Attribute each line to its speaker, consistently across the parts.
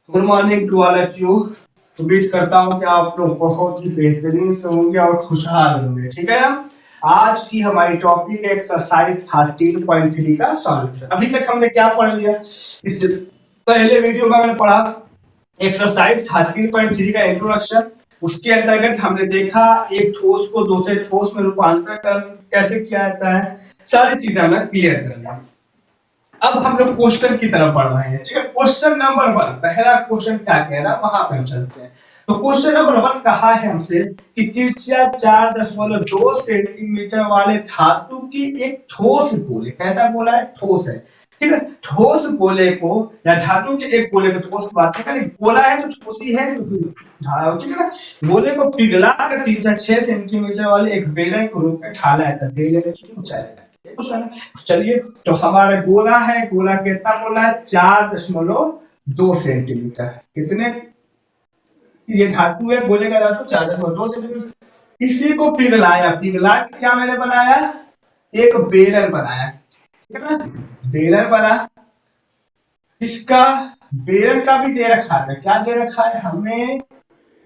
Speaker 1: Good morning to all of you. उम्मीद करता हूँ कि आप लोग बहुत ही बेहतरीन से होंगे और खुशहाल होंगे। ठीक है, आज की हमारी टॉपिक है एक्सरसाइज 13.3 का सॉल्यूशन। अभी तक हमने क्या पढ़ लिया? इससे पहले वीडियो में मैंने पढ़ा एक्सरसाइज 13.3 का इंट्रोडक्शन। उसके अंतर्गत हमने देखा एक ठोस को दूसरे ठोस में रूपांतर कैसे किया जाता है। सारी चीजें हमने क्लियर कर लिया। अब हम लोग क्वेश्चन की तरफ बढ़ रहे हैं। ठीक है, क्वेश्चन नंबर 1, पहला क्वेश्चन क्या कह रहा है वहां पे हम चलते हैं। तो क्वेश्चन नंबर 1 कहा है हमसे कि त्रिज्या 4.2 सेंटीमीटर वाले धातु की एक ठोस गोले, कैसा गोला है? ठोस है। ठीक है, ठोस गोले को या धातु के एक गोले को ठोस बात है, गोला है तो ठोस ही है। ठीक है ना, गोले को पिघला कर त्रिज्या 6 सेंटीमीटर वाले एक बेलन के रूप में ढाला है। बेलन की ऊंचाई है। चलिए, तो हमारा गोला है, गोला कितना बोला है? 4.2 सेंटीमीटर। कितने? ये धातु है, गोले का धातु 4.2 सेंटीमीटर। इसी को पिघलाया, पिघला के क्या मैंने बनाया? एक बेलन बनाया। ठीक है ना, बेलन बना। इसका बेलन का भी दे रखा है। क्या दे रखा है हमें?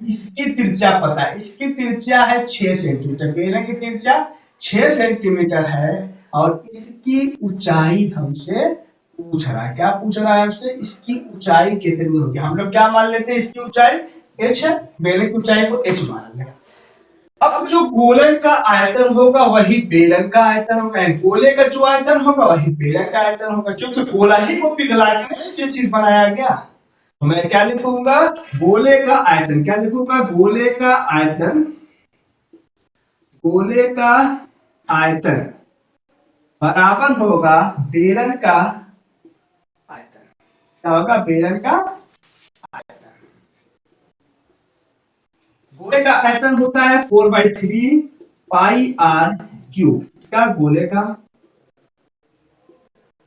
Speaker 1: इसकी त्रिज्या पता है, इसकी त्रिज्या है 6 सेंटीमीटर। बेलन की त्रिज्या 6 सेंटीमीटर है और इसकी ऊंचाई हमसे पूछ रहा है। क्या पूछ रहा है हमसे? इसकी ऊंचाई कितनी होगी? हम लोग क्या मान लेते हैं? इसकी ऊंचाई h है, बेलन की ऊंचाई को h मान लें। अब जो गोलन का आयतन होगा वही बेलन का आयतन होगा। गोले का जो आयतन होगा वही बेलन का आयतन होगा, क्योंकि गोला ही को पिघला के ये चीज बनाया गया। तो मैं क्या लिखूंगा? गोले का आयतन। क्या लिखूंगा? गोले का आयतन। गोले का आयतन बराबर होगा बेलन का आयतन। क्या होगा? बेलन का आयतन। गोले का आयतन होता है 4/3 पाई आर क्यूब। क्या? गोले का।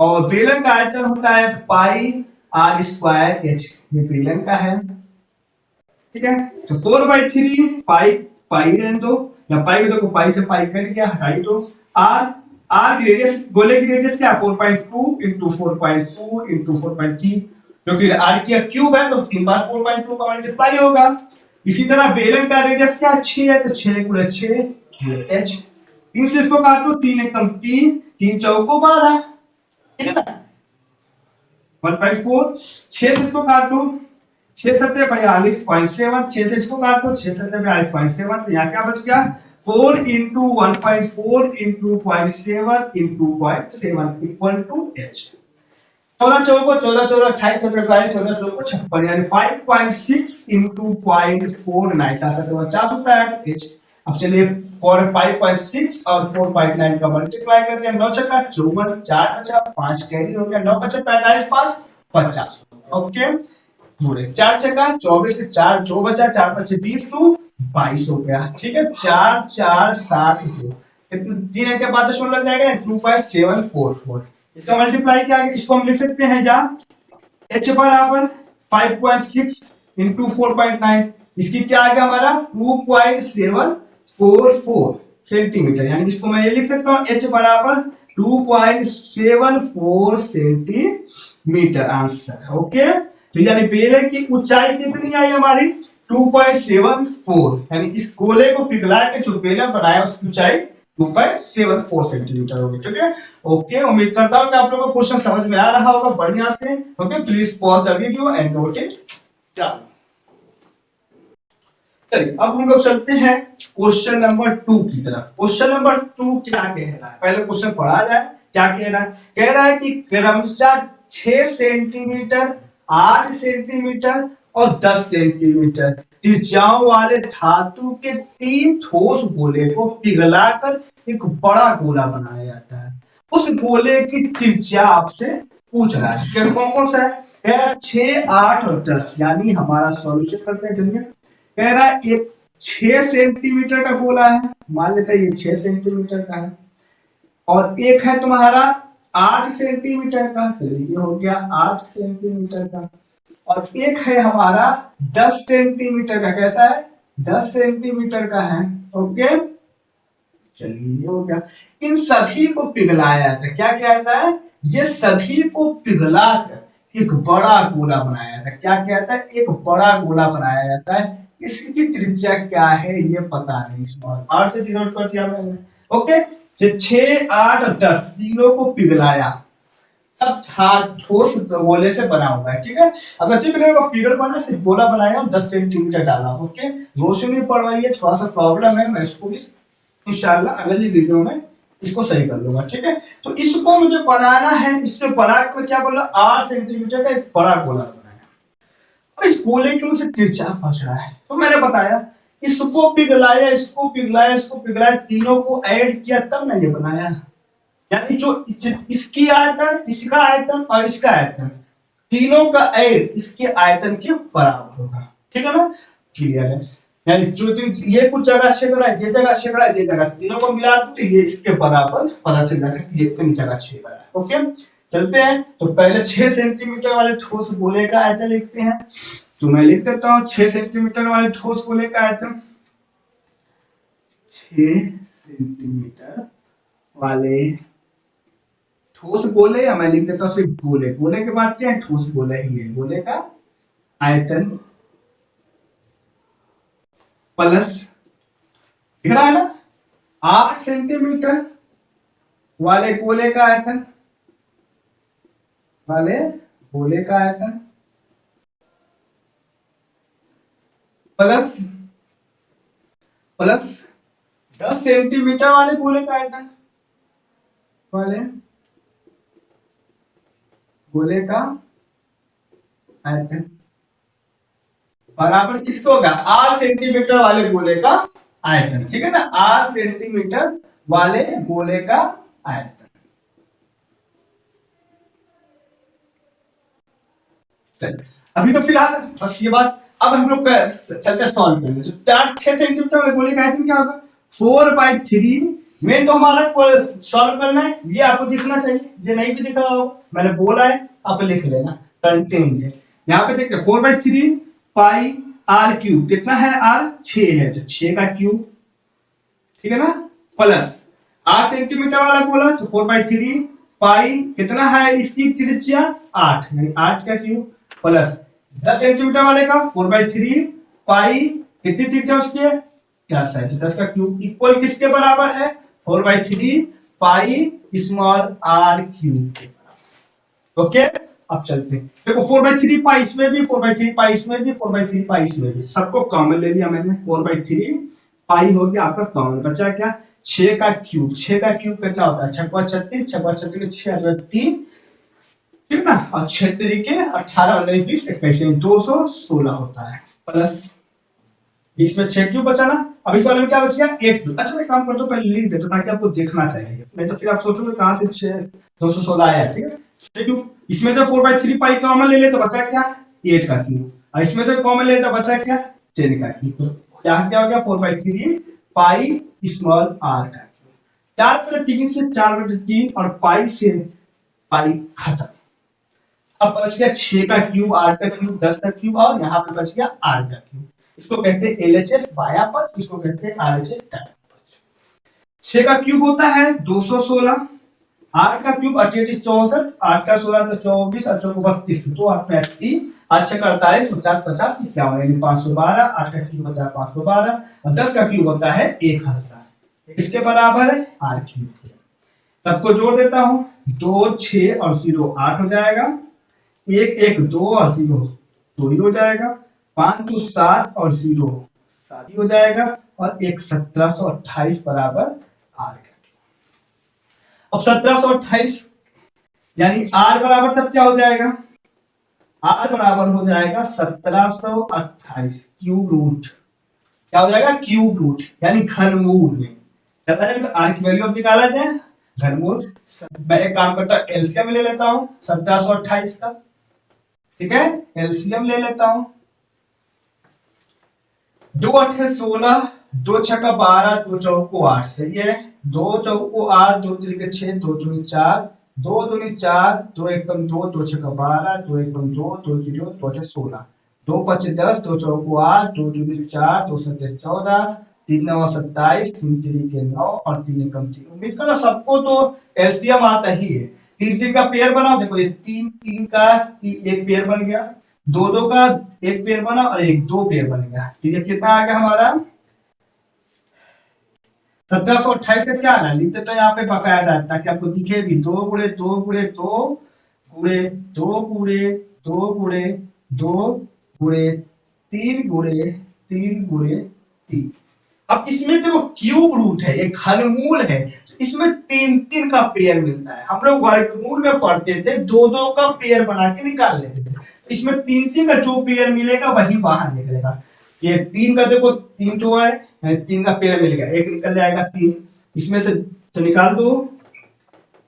Speaker 1: और बेलन का आयतन होता है पाई आर स्क्वायर एच। ये बेलन का है। ठीक है, तो 4/3 पाई, पाई रहने दो, या पाई को देखो, पाई से पाई कट गया, हटाई दो। आर, आर की रेडियस, गोले की रेडियस क्या? 4.2 इंटू 4.2 इंटू 4.3, क्योंकि आर की क्यूब है तो 3 बार 4.2 का मल्टीप्लाई होगा। इसी तरह बेलन का रेडियस क्या? 6 है तो 6 गुणे 6 एच। 3 से इसको काटो, 3 एकम 3, 3 चौको 12। ठीक है ना, 1.4। 6 से इसको काटो, 6 सत्ते 42.7, 6 से इसको काटो, 6 सत्ते 42.7, तो यहाँ क्या बच गया? 4 into 1.4 into 0.7 into 0.7 equal to h। 14 चौको 14 14 28 42, 14 चौको 56, यानी 5.6 इंटू 0.49, 7 होता है h। अब चलिए 5.6 और 4.9 का मल्टीप्लाई करते हैं। 9 छक्का 54, 4 बचा 5 कैरी हो गया, 9 बचा 45, 5 50। ओके, पूरे 4 छक्का 24, 4 2 बचा, 4 5 20 तो 22 हो गया। ठीक है, 4 4 7 2, तीन अंक के बाद 10 लग जाएगा, 2.744। इसका मल्टीप्लाई क्या है? इसको हम लिख सकते हैं जा h बराबर 5.6 इंटू 4.9। इसकी क्या आ गया हमारा? 2.744 सेंटीमीटर। यानी इसको मैं ये लिख सकता हूँ h बराबर 2.74 सेंटीमीटर। Answer okay. तो यानी बेलन की ऊंचाई कितनी आई हमारी? 2.74, यानी इस गोले को पिघला के जो बेलन बनाया उसकी ऊंचाई 2.74 सेंटीमीटर होगी। ठीक है, ओके। उम्मीद करता हूँ कि आप लोगों को क्वेश्चन समझ में आ रहा होगा बढ़िया से। Okay, please pause the video and note it down. चलिए, अब हम लोग चलते हैं क्वेश्चन नंबर 2 की तरफ। क्वेश्चन नंबर 2 क्या कह रहा है? पहले क्वेश्चन पढ़ा जाए। क्या कह रहा है? कह रहा है कि क्रमशः 6 सेंटीमीटर, 8 सेंटीमीटर और 10 सेंटीमीटर त्रिज्याओं वाले धातु के 3 ठोस गोले को पिघलाकर एक बड़ा गोला बनाया जाता है। उस गोले की त्रिज्या आपसे पूछ रहा है। कौन कौन सा है? 6, 8 और 10। यानी हमारा सॉल्यूशन करते हैं। चलिए, कह रहा है एक 6 सेंटीमीटर का गोला है, मान लेते हैं ये 6 सेंटीमीटर का है, और एक है तुम्हारा 8 सेंटीमीटर का। चलिए, ये हो गया 8 सेंटीमीटर का। और एक है हमारा 10 सेंटीमीटर का। कैसा है? 10 सेंटीमीटर का है। ओके, चलिए ये हो गया। इन सभी को पिघलाया जाता है। क्या किया जाता है? ये सभी को पिघलाकर एक बड़ा गोला बनाया जाता है। क्या किया जाता है? एक बड़ा गोला बनाया जाता है। इसकी त्रिज्या क्या है ये पता नहीं। स्मॉल आर से डिनोट कर दिया मैंने। ओके, 6, 8 और 10 तीनों को पिघलाया। सब ठोस गोले से बना हुआ है, ठीक है। अगर दिखने को फिगर बना सिर्फ गोला बनाया और 10 सेंटीमीटर डाला। ओके, रोशनी पड़ रही है, थोड़ा सा प्रॉब्लम है, मैं इसको भी इंशाल्लाह अगली वीडियो में इसको सही कर लूंगा, ठीक है। तो इसको मुझे बनाना है। इससे बना कर क्या बोला? 8 सेंटीमीटर का एक बड़ा गोला बनाया। और इस गोले के मुझे तिरछा फंस रहा है, तो मैंने बताया इसको पिघलाया, इसको पिघलाया, इसको पिघलाया, तीनों को ऐड किया तब ना ये बनाया। यानी जो इसकी आयतन, इसका आयतन और इसका आयतन, तीनों का ऐड इसके आयतन के बराबर होगा, ठीक है ना। क्लियर है। यानी जो ये कुछ जगह छेद रहा है, ये जगह छेद रहा है, ये जगह, तीनों को मिला दो तो ये इसके बराबर पता चल जाएगा कि ये इतनी जगह छेद रहा है। ओके, चलते हैं। तो पहले 6 सेंटीमीटर वाले ठोस गोले का आयतन लिखते हैं। तो मैं लिख देता हूं 6 सेंटीमीटर वाले ठोस गोले का आयतन। 6 सेंटीमीटर वाले ठोस गोले, या मैं लिख देता हूं सिर्फ गोले। गोले के बाद क्या है? ठोस गोला ही है। गोले का आयतन प्लस, दिख रहा है ना, 8 सेंटीमीटर वाले गोले का आयतन, वाले गोले का आयतन प्लस प्लस 10 सेंटीमीटर वाले गोले का आयतन, वाले गोले का आयतन बराबर किसको होगा? 8 सेंटीमीटर वाले गोले का आयतन, ठीक है ना। 8 सेंटीमीटर वाले गोले का आयतन। अभी तो फिलहाल बस ये बात। अब हम लोग चलते सॉल्व करेंगे। तो 6 सेंटीमीटर वाले गोले का आयतन क्या होगा? 4/3। मेन तो हमारा सॉल्व करना है, ये आपको दिखना चाहिए। ये नहीं भी दिख रहा हो, मैंने बोला है, आप लिख लेना। कंटेंट है यहाँ पे, देखिए 4/3 पाई आर क्यूब। कितना है? आर 6 है, तो 6 का क्यूब, ठीक है ना। प्लस 8 सेंटीमीटर वाला बोला तो 4/3 पाई, कितना है इसकी त्रिज्या? 8, यानी 8 का क्यूब, प्लस 10 सेंटीमीटर वाले का 4/3 पाई, कितनी त्रिज्या उसकी? 10 है, तो 10 का क्यूब इक्वल किसके बराबर है? 4/3 pi small r cube. Okay, अब चलते हैं। देखो 4/3 पाई इसमें भी, 4/3 पाई इसमें भी, 4/3 पाई इसमें भी, सबको कॉमन ले लिया मैंने। 4/3 पाई हो गया आपका कॉमन, बचा क्या? 6 का क्यूब। 6 का क्यूब कितना होता है? 6 × 36, 6 × 36 6 3, ठीक ना। और 6 तरीके 18 और 20 21 216 होता है। प्लस इसमें 6 क्यूब बचा ना। अब इस वाले में क्या बच गया? 8 क्यूब। अच्छा मैं काम करता हूँ, पहले लिख देता ताकि आपको देखना चाहिए, नहीं तो फिर आप सोचोगे कहां से 6 216 आया, ठीक है। 6 क्यूब, इसमें तो 4/3 पाई कॉमन ले ले तो बचा क्या? 8 का क्यूब। और इसमें तो कॉमन ले तो बचा क्या? 10 का क्यूब। यहाँ क्या हो गया? 4/3 पाई स्मॉल आर का क्यूब। 4/3 से 4/3 और पाई से पाई खत्म। अब बच गया 6 का क्यूब, 8 का क्यूब, 10 का क्यूब, और यहाँ पे बच गया आर का क्यूब। इसको कहते हैं एलएचएस बाया पद, इसको कहते हैं आरएचएस दायां पद। 6 का क्यूब होता है 216, 8 का क्यूब 88 64, 8 का 16 तो 24 और 4 32, तो आप में 3 8 का 48, 50 50 51, यानी 512। 8 का क्यूब होता है 512 और 10 का क्यूब होता है 1000। इसके बराबर है आर क्यूब। सबको जोड़ देता हूं, 2 6 और 0 8 हो जाएगा, 1 1 2 और 0 2 ही हो जाएगा, 5 2 7 और 0 7 ही हो जाएगा, और 1 1728 बराबर आर का। अब 1728 यानी आर बराबर तब क्या हो जाएगा? आर बराबर हो जाएगा 1728 क्यूब रूट। क्या हो जाएगा? क्यूब रूट, यानी घनमूल में। आर की वैल्यू अब निकाला जाए घनमूल। मैं एक काम करता हूं, एलसीएम ले लेता हूं 1728 का, ठीक है। एलसीएम ले लेता हूं, 2 8 16, 2 6 12, 2 चौको 8, सही है। 2 चौको 8, 2 3 6, 2 दूनी 4, 2 दूनी 4, 2 1 2, 2 6 12, 2 1 2, 2 0 2 8 16, 2 5 10, 2 चौको 8, 2 दूनी 4, 2 7 14, 3 9 27, 3 3 9 और 3 1 3। उम्मीद करो सबको तो एलसीएम आता ही है। तीन तीन का पेयर बनाओ, देखो ये तीन तीन का एक पेयर बन गया, दो दो का एक पेयर बना और एक दो पेयर बन गया। ठीक है, कितना आ गया हमारा 1728 का क्या आ रहा है, लिखते तो यहाँ पे बकायदा ताकि आपको दिखे भी, दो गुणे दो गुणे दो गुणे दो गुणे दो गुणे दो गुणे तीन गुणे तीन गुणे तीन। अब इसमें देखो क्यूब रूट है, एक घनमूल है, तो इसमें तीन तीन का पेयर मिलता है। हम लोग वर्गमूल में पढ़ते थे दो दो का पेयर बना के निकाल लेते थे, तो इसमें तीन तीन का जो पेयर मिलेगा वही बाहर निकलेगा। ये तीन का देखो तीन जो है, तीन का पेयर मिल गया, एक निकल जाएगा तीन, इसमें से तो निकाल दो,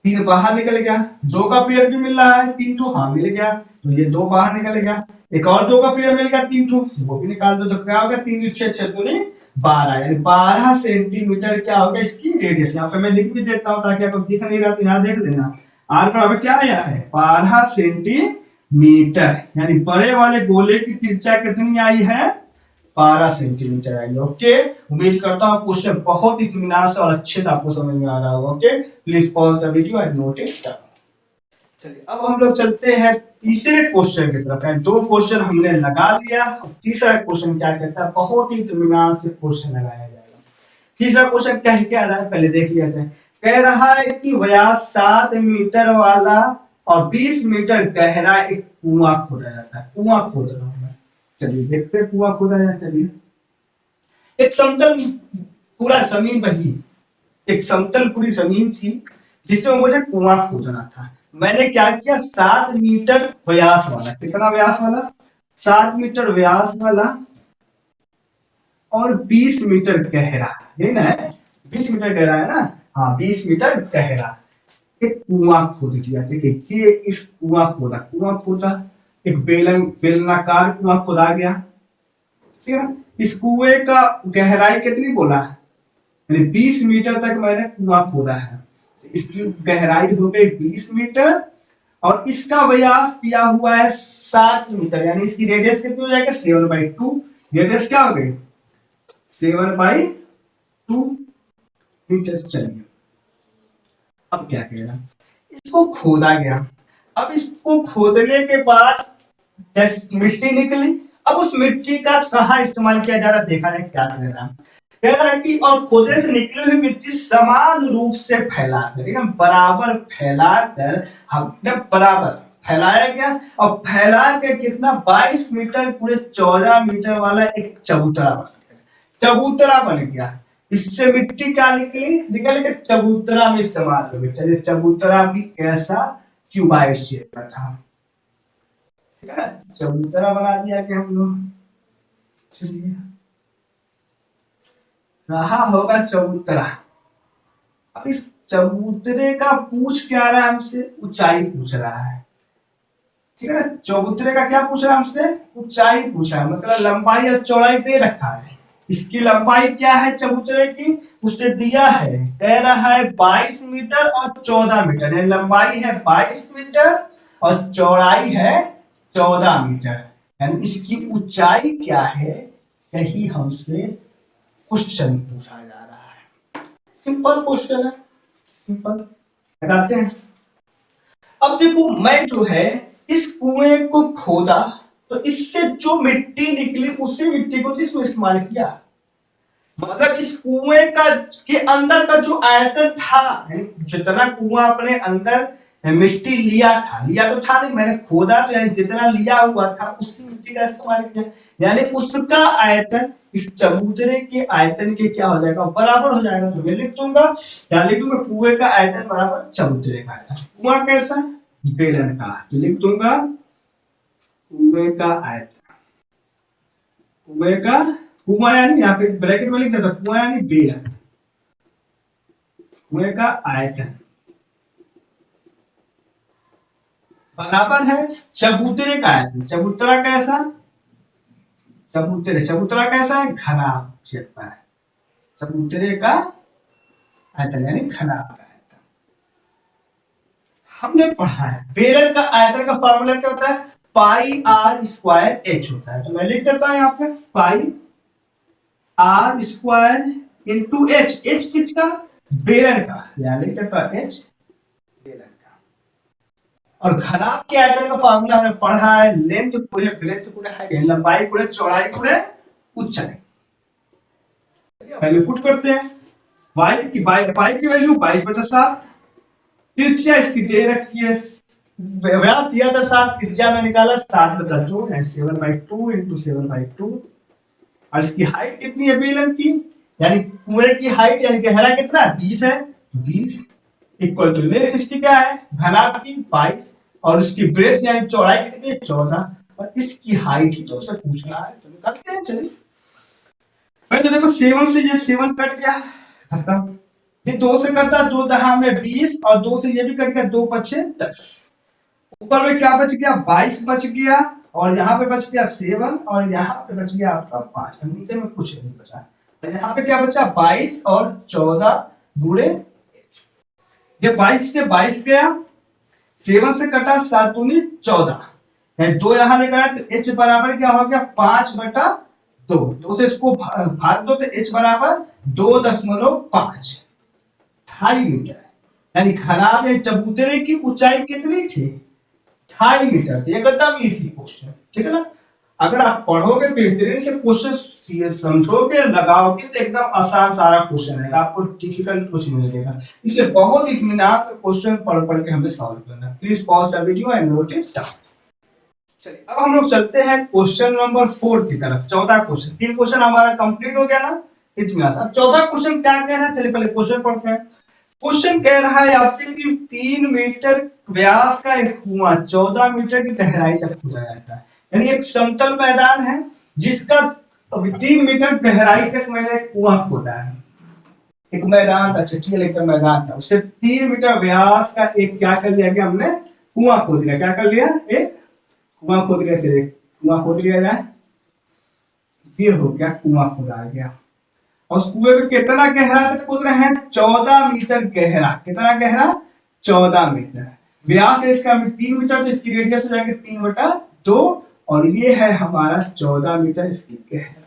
Speaker 1: तीन बाहर निकल गया। दो का पेयर भी मिल रहा है, तीन टू, हाँ मिल गया, तो ये दो बाहर निकल गया। एक और दो का पेयर मिल गया तीन टू, वो भी निकाल दो, तो क्या हो गया तीन छह छह दूनी 12, यानी 12 सेंटीमीटर क्या होगा इसकी रेडियस। यहाँ पे मैं लिख भी देता हूँ ताकि आपको दिख नहीं रहा तो यहाँ देख लेना, आर बराबर क्या आया है 12 सेंटीमीटर, यानी बड़े वाले गोले की त्रिज्या कितनी आई है 12 सेंटीमीटर आई। ओके, उम्मीद करता हूँ क्वेश्चन बहुत इत्मीनान से और अच्छे से आपको समझ में आ रहा होगा। Okay, please pause the video and note it down. चलिए अब हम लोग चलते हैं तीसरे क्वेश्चन की तरफ। दो क्वेश्चन हमने लगा लिया, तीसरा क्वेश्चन क्या कहता है, बहुत ही इत्मीनान से क्वेश्चन लगाया जाएगा। तीसरा क्वेश्चन क्या रहा है पहले देख लिया जाए। कह रहा है कि व्यास 7 मीटर वाला और 20 मीटर गहरा एक कुआं खोदा जाता है। कुआं खोद रहा हूं मैं, चलिए देखते हैं कुआं खोदा जाए। चलिए, एक समतल पूरा जमीन बही, एक समतल पूरी जमीन थी जिसमें मुझे कुआं खोदना था। मैंने क्या किया 7 मीटर व्यास वाला, कितना व्यास वाला 7 मीटर व्यास वाला और 20 मीटर गहरा, यही ना है 20 मीटर गहरा है ना, हाँ 20 मीटर गहरा एक कुआं खोद दिया। देखिए ये इस कुआं खोदा, एक बेलनाकार कुआं खोदा गया। ठीक है, इस कुएं का गहराई कितनी बोला, यानी 20 मीटर तक मैंने कुआं खोदा है। इसकी गहराई हो गई 20 मीटर और इसका व्यास दिया हुआ है 7 मीटर, यानी इसकी रेडियस कितनी हो जाएगी 7/2। रेडियस क्या हो गई 7/2 मीटर। चलिए अब क्या करेगा, इसको खोदा गया। अब इसको खोदने के बाद जैसे मिट्टी निकली, अब उस मिट्टी का कहाँ इस्तेमाल किया जा रहा है देखा जाए क्या कर रहा है। कह रहा है कि और खोदने से निकली हुई मिट्टी समान रूप से फैलाकर, एकदम बराबर फैलाकर, हमने बराबर फैलाया गया और फैला के कितना 22 मीटर पूरे 14 मीटर वाला एक चबूतरा बन गया। चबूतरा बन गया, इससे मिट्टी क्या निकल के चबूतरा में इस्तेमाल हो गई। चलिए चबूतरा भी कैसा, क्यूबाइड शेप का था। ठीक है, चबूतरा बना दिया कि हम लोग। चलिए रहा होगा चबूतरा। अब इस चबूतरे का पूछ क्या रहा है हमसे, ऊंचाई पूछ रहा है। ठीक है ना, चबूतरे का क्या पूछ रहा है हमसे, ऊंचाई पूछ रहा है, मतलब लंबाई और चौड़ाई दे रखा है। इसकी लंबाई क्या है चबूतरे की, उसने दिया है, कह रहा है 22 मीटर और 14 मीटर, यानी लंबाई है 22 मीटर और चौड़ाई है 14 मीटर, यानी इसकी ऊंचाई क्या है, यही हमसे क्वेश्चन पूछा जा रहा है। सिंपल क्वेश्चन है, सिंपल लगाते हैं। अब देखो मैं जो है इस कुएं को खोदा, तो इससे जो मिट्टी निकली उसी मिट्टी को इसमें इस्तेमाल किया। मतलब इस कुएं का के अंदर का जो आयतन था, जितना कुआं अपने अंदर मिट्टी लिया तो था नहीं, मैंने खोदा तो यानी जितना लिया हुआ था उसी मिट्टी का इस्तेमाल किया, यानी उसका आयतन इस चबूतरे के आयतन के क्या हो जाएगा, बराबर हो जाएगा। तो मैं लिख दूंगा, क्या लिख दूंगा, कुएं का आयतन बराबर चबूतरे का आयतन। कुआं कैसा, बेलन का, तो लिख दूंगा कुएं का आयतन, कुएं का, कुआं यानी यहाँ पे ब्रैकेट में लिख देता, कुआं यानी बेलन, कुएं का आयतन बराबर है चबूतरे का आयतन। चबूतरा कैसा, चबूतरा कैसा है, घना शेप का है। चबूतरे का आयतन यानी घना का आयतन। हमने पढ़ा है बेलन का आयतन का फॉर्मूला क्या होता है, पाई आर स्क्वायर एच होता है। तो मैं लिख देता हूं यहाँ पे pi are square into H, H किसका, बेलन का, यानी लिख देता एच बेलन का। और घनाभ के आयतन का फार्मूला हमने पढ़ा है, लेंथ पूरे ब्रेथ पूरे हाइट, लंबाई पूरे चौड़ाई पूरे ऊंचाई। वैल्यू पुट करते हैं। पाई की वैल्यू 22/7, त्रिज्या इसकी दे रखी है, व्यास दिया था 7, त्रिज्या में निकाला 7/2 है, 7/2 इंटू 7/2। और इसकी हाइट कितनी है बेलन की, यानी कुएं की हाइट यानी गहरा कितना 20 है, 20 इक्वल टू लेंथ इसकी क्या है घनाभ की 22, और उसकी ब्रेथ यानी चौड़ाई कितनी है 14, और इसकी हाइट ही तो उसे पूछना है, तो निकालते हैं। चलिए भाई, तो देखो 7 से ये 7 कट गया, खत्म। ये 2 से कटता, 2 दहा में 20, और 2 से ये भी कट गया, 2 पछे 10। ऊपर में क्या बच गया 22 बच गया, और यहाँ पे बच गया 7, और यहाँ पे बच गया आपका 5, नीचे में कुछ नहीं बचा। तो यहाँ पे क्या बचा 22 और 14 गुणे, ये 22 से 22 गया, 7 से कटा 7 दूनी 14, 2 यहाँ लेकर आए तो h बराबर क्या हो गया 5/2, 2 से इसको भाग दो तो h बराबर 2.5, 2.5 मीटर। यानी घनाभ या चबूतरे की ऊंचाई कितनी थी 2.5 मीटर थी। एकदम इजी क्वेश्चन, ठीक है ना। अगर आप पढ़ोगे बेहतरीन से क्वेश्चन समझोगे लगाओगे तो एकदम आसान सारा क्वेश्चन है, आपको डिफिकल्ट कुछ नहीं लगेगा। इसलिए बहुत इत्मीनान से क्वेश्चन पढ़ पढ़ के हमें सॉल्व करना है। Please pause the video and note it down. चलिए अब हम लोग चलते हैं क्वेश्चन नंबर 4 की तरफ। 14 क्वेश्चन, 3 क्वेश्चन हमारा कंप्लीट हो गया ना इत्मीनान से। अब 14 क्वेश्चन क्या कह रहा है, चलिए पहले क्वेश्चन पढ़ते हैं। क्वेश्चन कह रहा है आपसे कि 3 मीटर व्यास का एक कुआं 14 मीटर की गहराई तक खोदा जाता है। यानी एक समतल मैदान है जिसका 3 मीटर गहराई तक मैंने कुआं खोदा है। एक मैदान था, चटिया लेकर मैदान था, उससे 3 मीटर व्यास का एक क्या कर लिया गया हमने कुआं खोद लिया। क्या कर लिया, एक कुआं खोद लिया। चलिए कुआं खोद लिया जाए, ये हो गया कुआं खोदा गया। और उस कुएं में कितना गहरा तक खोद रहे हैं 14 मीटर गहरा। कितना गहरा 14 मीटर। व्यास है इसका 3 मीटर, तो इसकी रेडियस हो जाएगी 3/2, और ये है हमारा 14 मीटर इसकी गहरा।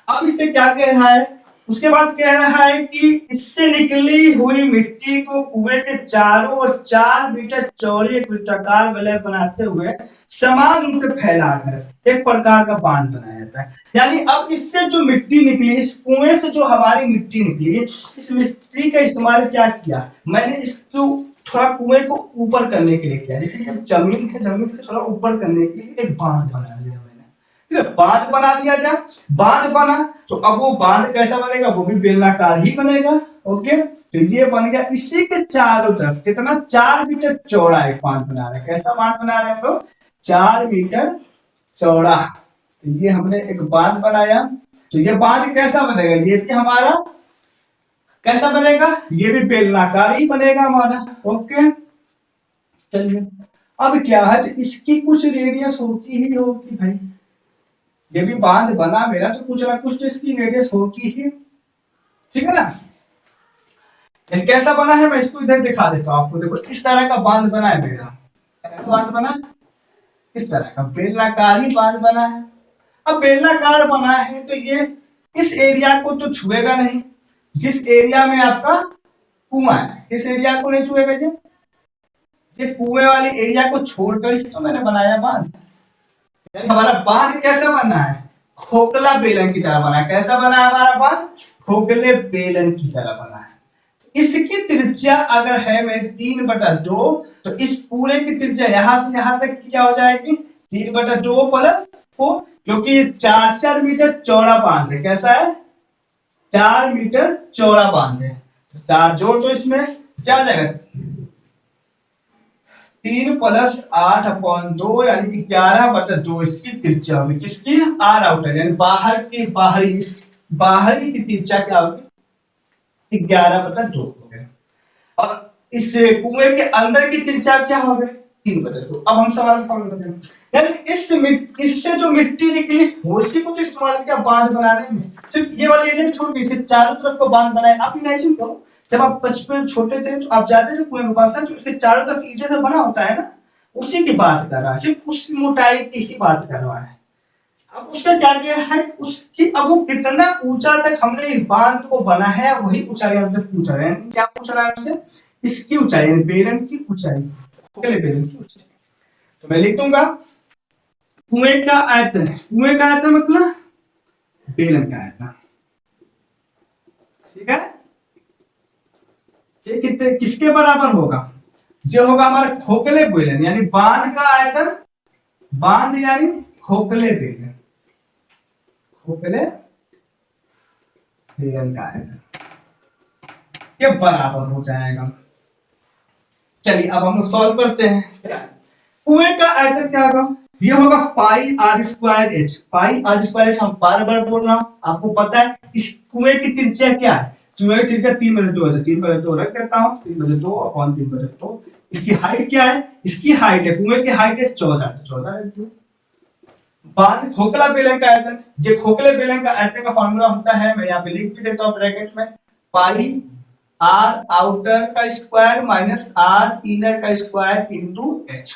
Speaker 1: अब इससे क्या कह रहा है, उसके बाद कह रहा है कि इससे निकली हुई मिट्टी को कुएं के चारों ओर 4 मीटर चौड़ी एक वृत्ताकार वलय बनाते हुए समान रूप से फैलाकर एक प्रकार का बांध बनाया जाता है। यानी अब इससे जो मिट्टी निकली, इस कुएं से जो हमारी मिट्टी निकली, इस मिट्टी का इस्तेमाल क्या किया, मैंने इसको थोड़ा कुएं को ऊपर करने के लिए किया। जैसे जब जमीन है, जमीन से थोड़ा ऊपर करने के लिए एक बांध बना लिया मैंने। ठीक है, बांध बना दिया जाए, बांध बना तो अब वो बांध कैसा बनेगा, वो भी बेलनाकार ही बनेगा। ओके, तो ये बन गया। इसी के चारों तरफ कितना 4 मीटर चौड़ा एक बांध बना रहे हैं। कैसा बांध बना रहे हैं हम लोग 4 मीटर चौड़ा। तो ये हमने एक बांध बनाया। तो ये बांध कैसा बनेगा, ये भी हमारा कैसा बनेगा, ये भी बेलनाकार ही बनेगा हमारा। ओके, चलिए अब क्या है, तो इसकी कुछ रेडियस होती ही होगी भाई। ये भी बांध बना मेरा, तो कुछ ना कुछ तो इसकी रेडियस होगी ही, ठीक है ना। कैसा बना है मैं इसको इधर दिखा देता हूं आपको। देखो इस तरह का बांध बना है मेरा। कैसा बांध बना, इस तरह का बेलनाकार ही बांध बना है। अब बेलनाकार बना है तो ये इस एरिया को तो छुएगा नहीं, जिस एरिया में आपका कुआं है, इस एरिया को नहीं छुएगा। ये कुएं वाली एरिया को छोड़कर ही तो मैंने बनाया बांध। हमारा बांध कैसा बना है, खोखला बेलन की तरह बना है। कैसा बना है हमारा बांध, खोखले बेलन की तरह बना है। इसकी त्रिज्या अगर है मेरी 3/2, तो इस पूरे की त्रिज्या यहां से यहां तक क्या हो जाएगी 3/2 + 4, क्योंकि 4-4 मीटर चौड़ा बांध है। कैसा है 4 मीटर चौड़ा बांध है। तो 4 जोड़ तो इसमें क्या हो जाएगा 3 + 8/2 यानी 11/2 इसकी त्रिज्या होगी। किसकी, आर आउटर यानी बाहर की बाहरी की त्रिज्या क्या होगी 11/2 हो गया। और इस कुएं के अंदर की त्रिज्या क्या हो गई 3/2। अब हम सवाल सॉल्व करते हैं। यानी इससे जो मिट्टी निकली उसी को तो इस्तेमाल किया बांध बनाने में। सिर्फ ये वाली एरिया छोड़ के इसके चारों तरफ को बांध बनाया। आप इमेजिन करो जब आप बचपन छोटे थे तो आप जाते थे कुएं के पास, तो उसके चारों तरफ ईंटें से बना होता है ना, उसी की बात कर रहा है, सिर्फ उस मोटाई की ही बात कर रहा है। अब उसका क्या किया है, उसकी अब वो कितना ऊंचा तक हमने इस बांध को बना है वही ऊंचाई हमसे पूछ रहे हैं। क्या पूछ रहा है हमसे, इसकी ऊंचाई बेलन की ऊंचाई। खोखले बेलन की ऊंचाई। तो मैं लिख दूंगा कुएं का आयतन, कुएं का आयतन मतलब बेलन का आयतन, ठीक है। ये कितने किसके बराबर होगा, जो होगा हमारा खोखले बेलन यानी बांध का आयतन, बांध यानी खोखले बेलन, खोखले बेलन का आयतन के बराबर हो जाएगा। चलिए अब हम लोग सॉल्व करते हैं। कुएं का आयतन क्या होगा, ये होगा pi are square H, pi are square h. हम बार बार बोल रहा हूं, आपको पता है इस कुएं की त्रिज्या क्या है, कुएं की त्रिज्या 3/2 है, 3/2 रख देता हूं, 3/2 अपॉन 3/2। इसकी हाइट क्या है, इसकी हाइट है, कुएं की हाइट है 14। बाद खोखला बेलन का आयतन, जो खोखले बेलन का आयतन का फार्मूला होता है, मैं यहाँ पे लिख भी देता हूँ ब्रैकेट में, पाई आर आउटर का स्क्वायर माइनस आर इनर का स्क्वायर इंटू एच।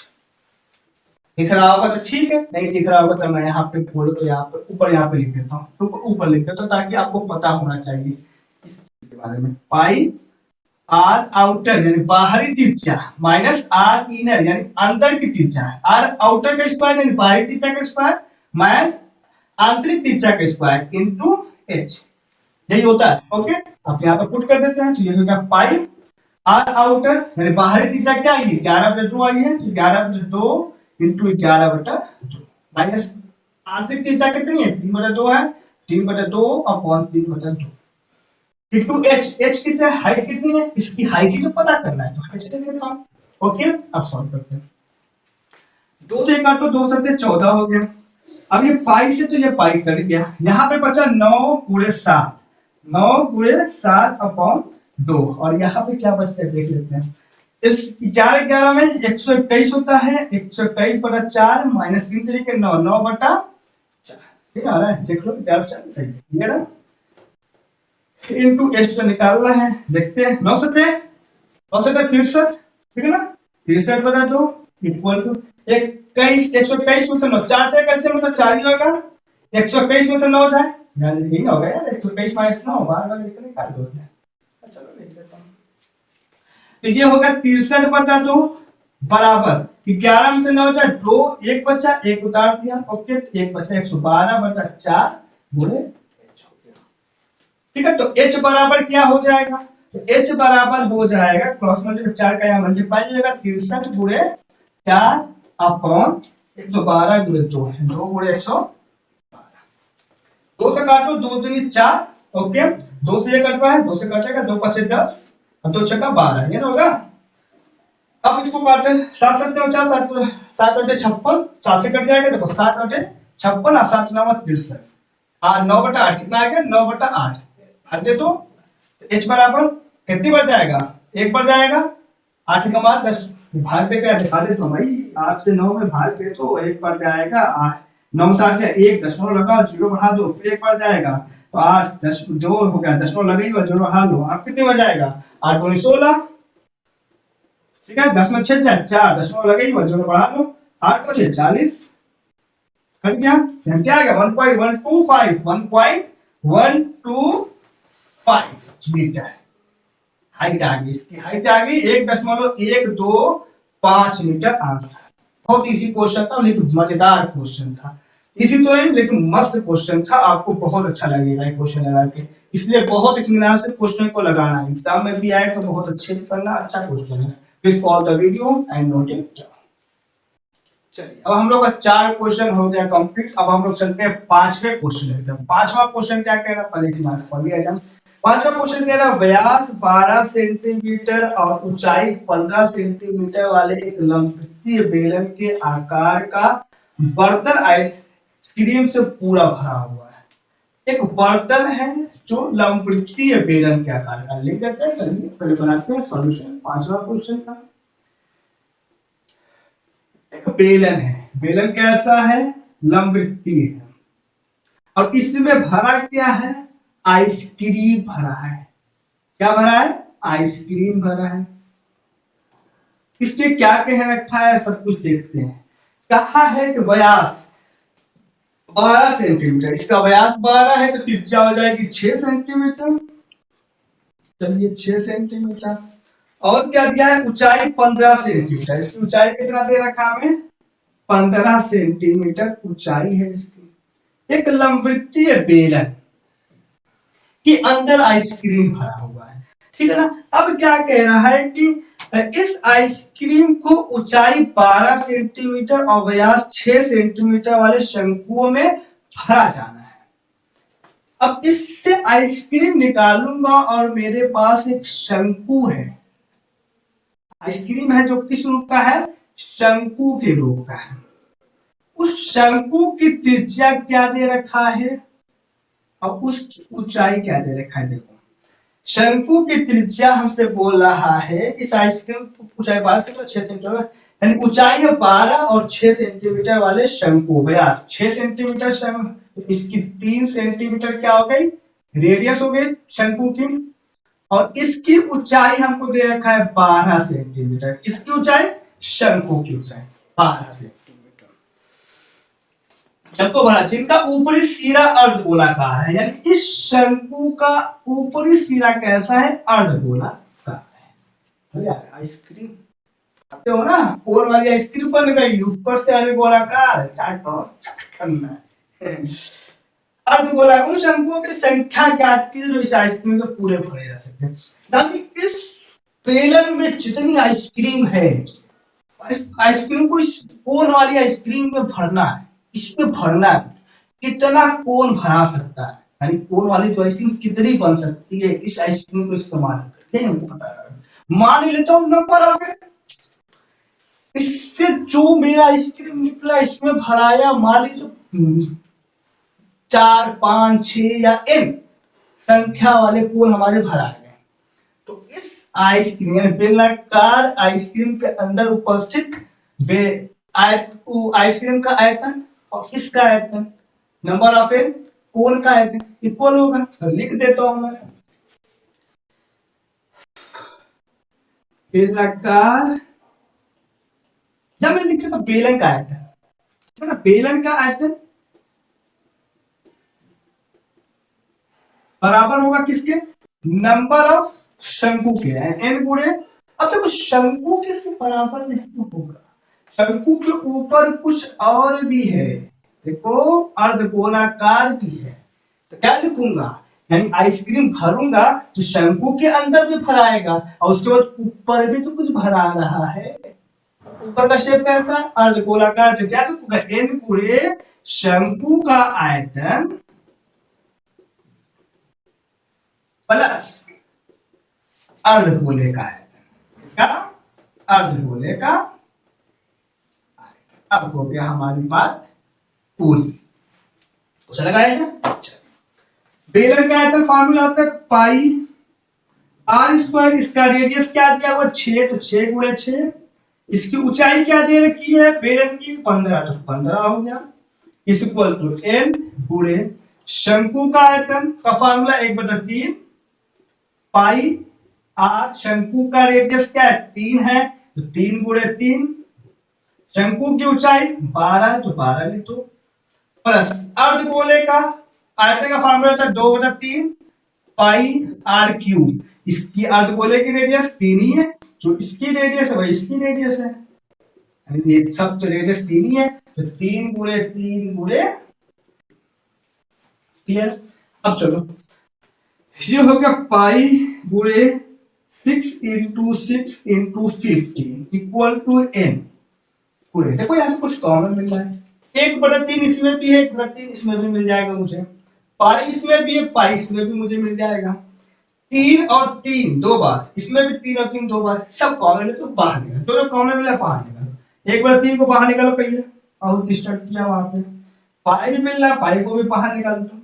Speaker 1: दिख रहा होगा तो ठीक है, नहीं दिख रहा होगा तो मैं यहाँ पे बोलो तो यहाँ पे ऊपर यहाँ पे लिख देता हूँ, तो ऊपर लिख देता हूँ ताकि आपको पता होना चाहिए इस चीज के बारे में। पाई आर आउटर यानी बाहरी त्रिज्या माइनस आर इनर यानी अंदर की त्रिज्या, आर आउटर का स्क्वायर यानी बाहरी त्रिज्या का स्क्वायर माइनस आंतरिक त्रिज्या का स्क्वायर इनटू एच, यही होता है। ओके, अब यहाँ पे पुट कर देते हैं, तो ये हो गया पाई आर आउटर यानी बाहरी त्रिज्या क्या आई है 11/2 आई है, तो 11/2 इंटू 11/2 माइनस आंतरिक त्रिज्या कितनी है 3/2 है, 3/2 अपॉन 3/2 इंटू एच, एच की हाइट कितनी है, इसकी हाइट ही तो पता करना है, तो एच लिख देता हूं। ओके, अब सॉल्व करते हैं। 2 से काटो, 2 7 14 हो गया। अब ये पाई से तो ये पाई कट गया, यहाँ पे बचा 9 गुणे 7, 9 गुणे 7 अपॉन 2, और यहाँ पे क्या बचता है देख लेते हैं। इस 11 में 121 होता है, 121/4 माइनस 3 तरीके 9, 9/4 ठीक आ रहा है, देख लो 11/4 सही है, ये ना इनटू एच से निकालना है, देखते हैं। 9 7 63, ठीक है ना, 63/2 इक्वल टू 21, 121 में से 9 4 4 कैसे मतलब 4 ही होगा, 121 में से 9 जाए यार यही होगा यार, 121 माइनस 9 बार-बार लिखने का जरूरत है, चलो लिख देता हूं। तो ये होगा 63/2 बराबर 11 में से 9 जाए 2, 1 बचा, 1 उतार दिया, ओके, 1 बचा 112/4 गुणे एच हो गया, ठीक है। तो एच बराबर क्या हो जाएगा, तो एच बराबर हो जाएगा क्रॉस मल्टीप्लाई 4 का यहाँ मल्टीप्लाई हो जाएगा 63 गुणे 4 अपॉन 112 गुणे 2 है, 2 गुणे 112, 2 से काटो 2 दूनी 4, ओके, 2 से ये कट रहा है, 2 से काटेगा 2 5 10 और 2 छक्का 12, ये ना होगा। अब इसको काटे 7 7 50, 7 8 56, 7 से कट जाएगा, देखो 7 8 56 और 7 9 63, 9/8 कितना आ गया 9/8 हट दे, तो h बराबर कितनी बढ़ जाएगा 1 बढ़ जाएगा, 8 का मान 10 भाग दे के दिखा दे तो भाई 8 से 9 में भाग दे तो 1 बढ़ जाएगा, 8 9 से 8 जाए 1 दशमलव लगाओ 0 बढ़ा दो फिर 1 बढ़ जाएगा, तो 8 10 2 हो गया, दशमलव लगेगा 0 बढ़ा लो, आप कितने बढ़ जाएगा 8 दूनी 16, ठीक है, 10 में 6 जाए 4 दशमलव लगेगा 0 बढ़ा लो, 8 को 6 40 कट गया, फिर क्या आ गया 1.125 मीटर हाइट आ गई, इसकी हाइट आ गई 1.125 मीटर आंसर। बहुत इजी क्वेश्चन था लेकिन मजेदार क्वेश्चन था, इसी तो नहीं लेकिन मस्त क्वेश्चन था, आपको बहुत अच्छा लगेगा ये क्वेश्चन लगा के, इसलिए बहुत इत्मीनान से क्वेश्चन को लगाना, एग्जाम में भी आए तो बहुत अच्छे से करना, अच्छा क्वेश्चन है। Please follow the video and note it. चलिए अब हम लोग का 4 क्वेश्चन हो गया कंप्लीट, अब हम लोग चलते हैं 5वें क्वेश्चन देखते हैं। 5वां क्वेश्चन क्या कह रहा है पहले की बात पढ़ लिया जाए। 5वां क्वेश्चन कह रहा है व्यास 12 सेंटीमीटर और ऊंचाई 15 सेंटीमीटर वाले एक लंबवृत्तीय बेलन के आकार का बर्तन आइसक्रीम से पूरा भरा हुआ है। एक बर्तन है जो लंबवृत्तीय बेलन के आकार का, लिख देते हैं। चलिए पहले बनाते हैं सॉल्यूशन 5वां क्वेश्चन का। एक बेलन है, बेलन कैसा है लंबवृत्तीय है, और इसमें भरा क्या है आइसक्रीम भरा है। क्या भरा है आइसक्रीम भरा है। इसके क्या कह रखा है सब कुछ देखते हैं। कहा है कि व्यास 12 सेंटीमीटर, इसका व्यास 12 है तो त्रिज्या हो जाएगी 6 सेंटीमीटर। चलिए 6 सेंटीमीटर, और क्या दिया है, ऊंचाई 15 सेंटीमीटर। इसकी ऊंचाई कितना दे रखा हमें, 15 सेंटीमीटर ऊंचाई है इसकी। एक लंबवृत्तीय बेलन के अंदर आइसक्रीम भरा हुआ है, ठीक है ना। अब क्या कह रहा है कि इस आइसक्रीम को ऊंचाई 12 सेंटीमीटर और व्यास 6 सेंटीमीटर वाले शंकुओं में भरा जाना है। अब इससे आइसक्रीम निकालूंगा और मेरे पास एक शंकु है, आइसक्रीम है जो किस रूप का है, शंकु के रूप का है। उस शंकु की त्रिज्या क्या दे रखा है और उसकी ऊंचाई क्या दे रखा है। देखो शंकु की त्रिज्या हमसे बोल रहा है इस आइसक्रीम की ऊंचाई 12 सेंटीमीटर 6 सेंटीमीटर, यानी ऊंचाई है 12 और 6 सेंटीमीटर वाले शंकु, व्यास 6 सेंटीमीटर शंकु, इसकी 3 सेंटीमीटर क्या हो गई, रेडियस हो गई शंकु की, और इसकी ऊंचाई हमको दे रखा है 12 सेंटीमीटर। किसकी ऊंचाई, शंकु की ऊंचाई 12 सेंटीमीटर। शंकु भरा जिनका ऊपरी सिरा अर्धगोलाकार है, यानी इस शंकु का ऊपरी सिरा कैसा है, अर्धगोलाकार है। यार आइसक्रीम खाते हो ना, कोन वाली आइसक्रीम बन गई, ऊपर से अर्धगोलाकार, चाटो करना है। अर्धगोलाकार शंकुओं की संख्या ज्ञात की जो इस आइसक्रीम को पूरे भरे जा सकते हैं। यानी इस बेलन में जितनी आइसक्रीम है, आइसक्रीम को इस कोन वाली आइसक्रीम में भरना है, इसमें भरना है। कितना कोन भरा सकता है, यानी कोन वाली जो आइसक्रीम कितनी बन सकती है इस आइसक्रीम को इस्तेमाल करके हमको पता है। मान लेता हूं नंबर ऑफ इससे जो मेरा आइसक्रीम निकला इसमें भराया, मान लीजिए 4 5 6 या n संख्या वाले कोन हमारे भरा गए, तो इस आइसक्रीम बेलनाकार आइसक्रीम के अंदर उपस्थित आइसक्रीम का आयतन और इसका आयतन, नंबर ऑफ एन कोन का आयतन इक्वल होगा। तो लिख देता हूं मैं, बेलनाकार, जब मैं लिख रहा हूं बेलन का आयतन, बेलन का आयतन बराबर होगा किसके, नंबर ऑफ शंकु के, एन गुणे। अब देखो शंकु किससे बराबर नहीं होगा, शंकु के ऊपर कुछ और भी है, देखो अर्धगोलाकार भी है, तो क्या लिखूंगा, यानी आइसक्रीम भरूंगा तो शंकु के अंदर भी भराएगा और उसके बाद ऊपर भी तो कुछ भरा रहा है। ऊपर का शेप कैसा, अर्धगोलाकार, तो क्या लिखूंगा, एन गुणे शंकु का आयतन प्लस अर्धगोले का आयतन, इसका अर्धगोले का। अब हो गया हमारी बात पूरी, कुछ लगाएगा। बेलन का आयतन फॉर्मूला होता है पाई आर स्क्वायर, इसका रेडियस क्या दिया हुआ 6, तो 6 गुणे 6, इसकी ऊंचाई क्या दे रखी है बेलन की 15, तो 15 हो गया, इस इक्वल टू एन गुणे शंकु का आयतन का फॉर्मूला 1/3 पाई आर, शंकु का रेडियस क्या है 3 है, तो 3 गुणे 3, शंकु की ऊंचाई 12 तो 12 लिख दो, प्लस अर्धगोले का आयतन का फार्मूला था 2/3 पाई आर क्यूब, इसकी अर्धगोले की रेडियस 3 ही है, जो इसकी रेडियस है वही इसकी रेडियस है, यानी ये सब तो रेडियस 3 ही है, तो 3 गुणे 3 गुणे, क्लियर। अब चलो ये हो गया पाई गुणे 6 × 6 × 15 इक्वल टू n गुणे, देखो यहां से कुछ कॉमन मिल रहा है, 1/3 इसमें भी है, 1/3 इसमें भी मिल जाएगा मुझे, पाई इसमें भी है, पाई इसमें भी मुझे मिल जाएगा, 3 और 3 दो बार, इसमें भी 3 और 3 दो बार, सब कॉमन है तो बाहर निकालो, दोनों कॉमन मिला बाहर निकालो, 1/3 को बाहर निकालो पहले, और स्टार्ट किया वहां से, पाई भी मिल रहा, पाई को भी बाहर निकाल दो,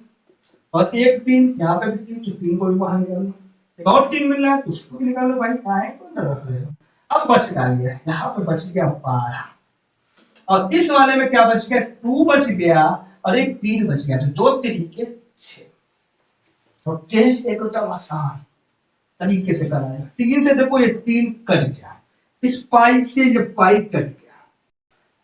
Speaker 1: और 1 3 यहाँ पे भी 3, तो 3 को भी बाहर निकाल लो, एक और 3 मिल रहा है तो उसको भी निकाल लो भाई, आए को अंदर रख लो। अब बच गया, यहाँ पे बच गया 12, और इस वाले में क्या बच गया 2 बच गया, और एक 3 बच गया, तो 2 तरीके 6। ओके, एकदम आसान तरीके से कराएगा। 3 से देखो ये 3 कट गया, इस पाई से ये पाई कट गया,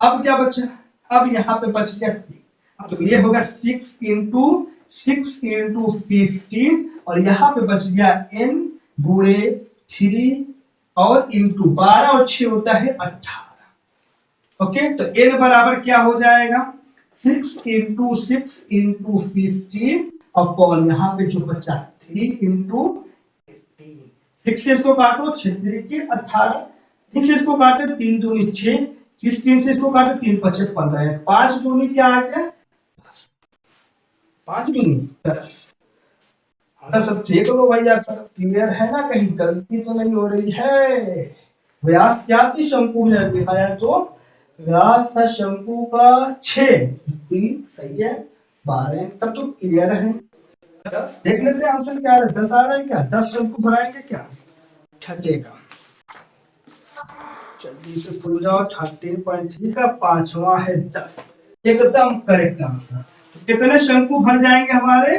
Speaker 1: अब क्या बचा, अब यहाँ पे बच गया 3, अब तो ये होगा 6 × 6 × 15, और यहाँ पे बच गया n गुणे 3 और इंटू 12 और 6 होता है 18। ओके, तो n बराबर क्या हो जाएगा 6 इंटू 6 इंटू 15 अपॉन यहाँ पे जो बचा 3 इंटू 6 से इसको काटो 6 के 18, 3 से इसको काटे 3 दूनी 6, इस 3 से इसको काटे 3 पचे 15, 5 दूनी क्या आ गया 5 दूनी 10। हाँ सब चेक लो भाई, आप सब क्लियर है ना, कहीं गलती तो नहीं हो रही है। व्यास क्या थी शंकु ने दिखाया, तो व्यास था शंकु का 6, 3 सही है, 12 तब तो क्लियर है। 10 देख लेते हैं आंसर क्या है, 10 आ रहा है क्या, 10 शंकु भराएंगे क्या छठे का। जल्दी से खुल जाओ, 13.3 का पांचवा है 10, एकदम करेक्ट आंसर। कितने शंकु भर जाएंगे हमारे,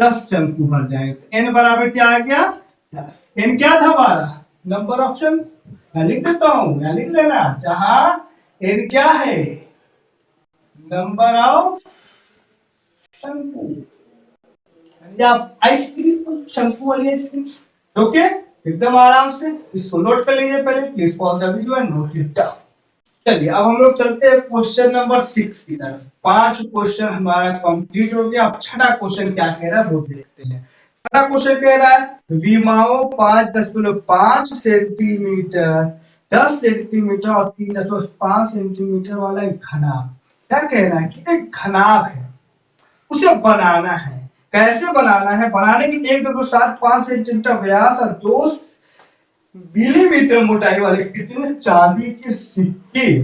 Speaker 1: 10 शंकु भर जाएंगे। तो n बराबर क्या आ गया 10। n क्या था हमारा नंबर ऑप्शन, मैं लिख देता हूं, मैं लिख लेना, जहां n क्या है नंबर ऑफ शंकु, आप आइसक्रीम शंकु वाली आइसक्रीम। ओके, एकदम आराम से इसको नोट कर लीजिए पहले, please pause the video and note it down. चलिए अब हम लोग चलते हैं क्वेश्चन नंबर 6 की तरफ। 5 क्वेश्चन हमारा कंप्लीट हो गया। अब छठा क्वेश्चन क्या कह रहा है वो देखते हैं। छठा क्वेश्चन कह रहा है विमाओं 5.5 सेंटीमीटर 10 सेंटीमीटर और 3.5 सेंटीमीटर वाला एक घनाभ, क्या कह रहा है कि एक घनाभ है, उसे बनाना है। कैसे बनाना है, बनाने की 1.75 सेंटीमीटर व्यास और 2 मिलीमीटर मोटाई वाले कितने चांदी के सिक्के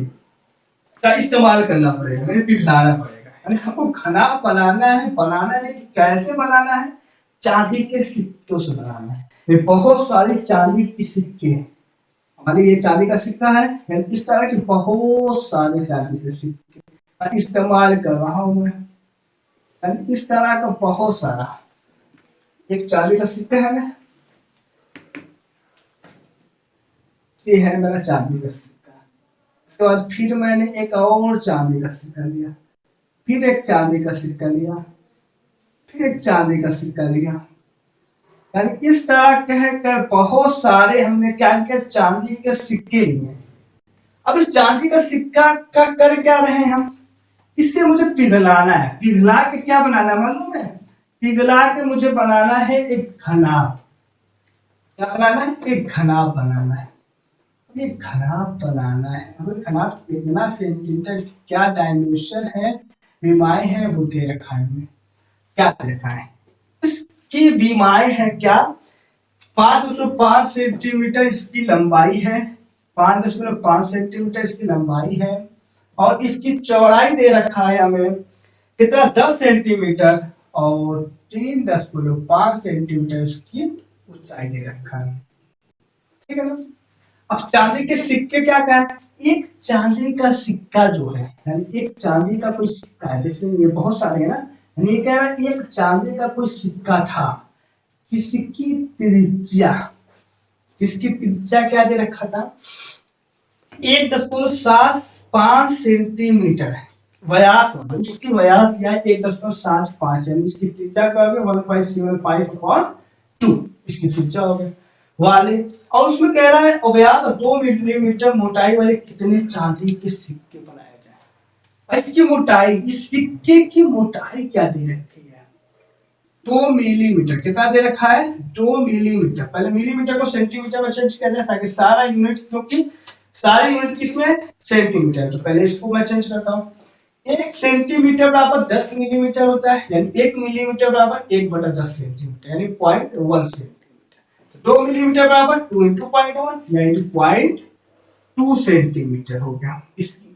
Speaker 1: का इस्तेमाल करना पड़ेगा, यानी पिघलाना पड़ेगा। यानी हमको घनाभ बनाना है, बनाना है कि कैसे बनाना है, चांदी के सिक्कों से बनाना है। ये बहुत सारी चांदी की सिक्के हैं हमारे, ये चांदी का सिक्का है, इस तरह के बहुत सारे चांदी के सिक्के का इस्तेमाल कर रहा हूं मैं, इस तरह का बहुत सारा। एक चांदी का सिक्का है ना, ये है मेरा चांदी का सिक्का। इसके बाद फिर मैंने एक और चांदी का सिक्का लिया, फिर एक चांदी का सिक्का लिया, फिर एक चांदी का सिक्का लिया। यानी इस तरह कहकर बहुत सारे हमने क्या किया, चांदी के सिक्के लिए। अब इस चांदी का सिक्का का कर क्या रहे हैं हम, इससे मुझे पिघलाना है। पिघला के क्या बनाना है मालूम है, पिघला के मुझे बनाना है एक घनाभ। क्या बनाना है, एक घनाभ बनाना है। ये घनाभ बनाना है, हमें घनाभ कितना सेंटीमीटर क्या डायमेंशन है, विमाएं हैं वो दे रखा है, क्या दे रखा है, इसकी विमाएं है क्या 5.5 सेंटीमीटर इसकी लंबाई है, 5.5 सेंटीमीटर इसकी लंबाई है, और इसकी चौड़ाई दे रखा है हमें कितना 10 सेंटीमीटर, और 3.5 सेंटीमीटर इसकी ऊंचाई दे रखा है। ठीक है ना। अब चांदी के सिक्के क्या क्या है, एक चांदी का सिक्का जो है, यानी एक चांदी का कोई सिक्का है, जैसे ये बहुत सारे है ना, यानी ये कह रहा है एक चांदी का कोई सिक्का था जिसकी त्रिज्या, जिसकी त्रिज्या क्या दे रखा था 1.75 सेंटीमीटर है, व्यास उसकी व्यास दिया है 1.75, यानी इसकी त्रिज्या क्या हो गया 1.75/2 इसकी त्रिज्या हो गई वाले। और उसमें कह रहा है व्यास 2 मिलीमीटर मोटाई वाले कितने चांदी के सिक्के बनाए जाए। इसकी मोटाई, इस सिक्के की मोटाई क्या दे रखी है 2 मिलीमीटर। कितना दे रखा है 2 मिलीमीटर। पहले मिलीमीटर को सेंटीमीटर में चेंज किया जाए ताकि सारा यूनिट, क्योंकि सारे यूनिट किसमें सेंटीमीटर, तो पहले इसको मैं चेंज करता हूँ। 1 सेंटीमीटर बराबर 10 मिलीमीटर होता है, यानी 1 मिलीमीटर बराबर 1/10 सेंटीमीटर, यानी 0.1 सेंटीमीटर। 2 मिलीमीटर बराबर 2 इंटू 0.1 यानी 0.2 सेंटीमीटर हो गया इसकी।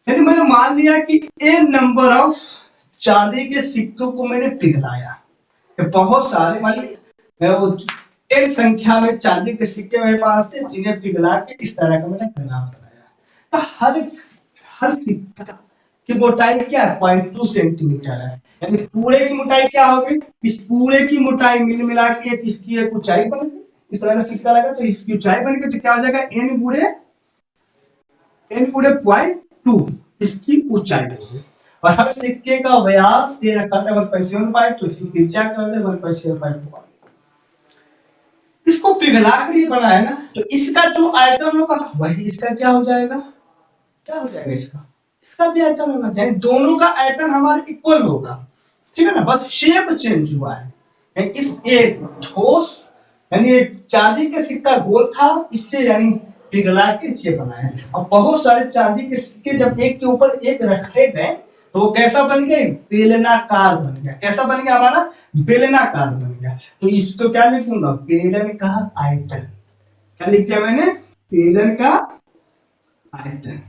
Speaker 1: यानी मैंने मान लिया कि ए नंबर ऑफ चांदी के सिक्कों को मैंने पिघलाया, बहुत सारे वाली एक संख्या में चांदी के सिक्के मेरे पास थे जिन्हें पिघला के इस तरह का मैंने घनाभ बनाया। तो हर सिक्का की मोटाई क्या है 0.2 सेंटीमीटर है, यानी पूरे की मोटाई क्या होगी, इस पूरे की मोटाई मिल मिला के इसकी एक ऊंचाई बन गई। इस तरह का सिक्का लगा तो इसकी ऊंचाई बन गई, तो क्या हो जाएगा n पूरे 0.2 इसकी ऊंचाई होगी। और हर सिक्के का व्यास दे रखा था 1.75, तो इसकी त्रिज्या क्या हो गई 1.75। इसको पिघला कर ये बना है ना, तो इसका जो आयतन होगा वही इसका क्या हो जाएगा, क्या हो जाएगा इसका, इसका भी आयतन होगा, यानी दोनों का आयतन हमारे इक्वल होगा, ठीक है ना, बस शेप चेंज हुआ है। इस एक ठोस यानी एक चांदी का सिक्का गोल था, इससे यानी पिघला के चेप बनाया है। अब बहुत सारे चांदी के सिक्के जब एक के ऊपर एक रखे गए तो वो कैसा बन गए, बेलनाकार बन गया। कैसा बन गया हमारा, बेलनाकार बन गया। तो इसको क्या लिखूंगा, बेलन का आयतन। क्या लिख दिया मैंने, बेलन का आयतन।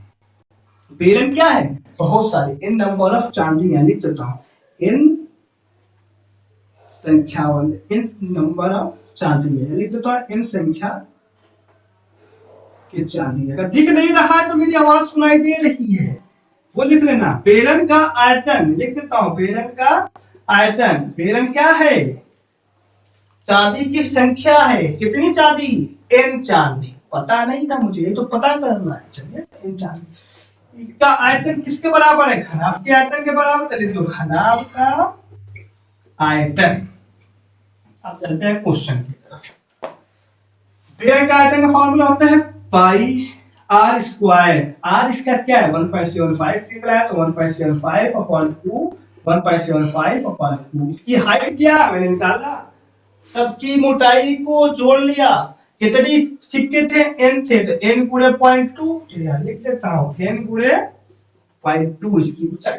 Speaker 1: बेलन क्या है, बहुत सारे, इन नंबर ऑफ चांदी यानी लिख देता हूं, इन संख्या वाले, इन नंबर ऑफ चांदी है, लिख देता हूं इन संख्या के चांदी। अगर दिख नहीं रहा है तो मेरी आवाज सुनाई दे रही है वो लिख लेना। बेलन का आयतन लिख देता हूं, बेलन का आयतन। बेलन क्या है, चांदी की संख्या है, कितनी चांदी, एन चांदी। पता नहीं था मुझे, ये तो पता करना है। चलिए, एन चांदी का आयतन किसके बराबर है, खनाब के आयतन के बराबर। तो लिख दो खनाब का आयतन। अब चलते हैं क्वेश्चन की तरफ। बेलन का आयतन का फॉर्मूला होता है पाई आर स्क्वायर। आर इसका क्या है, 1.75 निकला है, तो 1.75 अपॉन 2, 1.75 अपॉन 2। इसकी हाइट क्या मैंने निकाला, सबकी मोटाई को जोड़ लिया। कितनी सिक्के थे, एन थे, तो एन गुणे 0.2 लिख देता हूं, एन गुणे 0.2 इसकी ऊंचाई।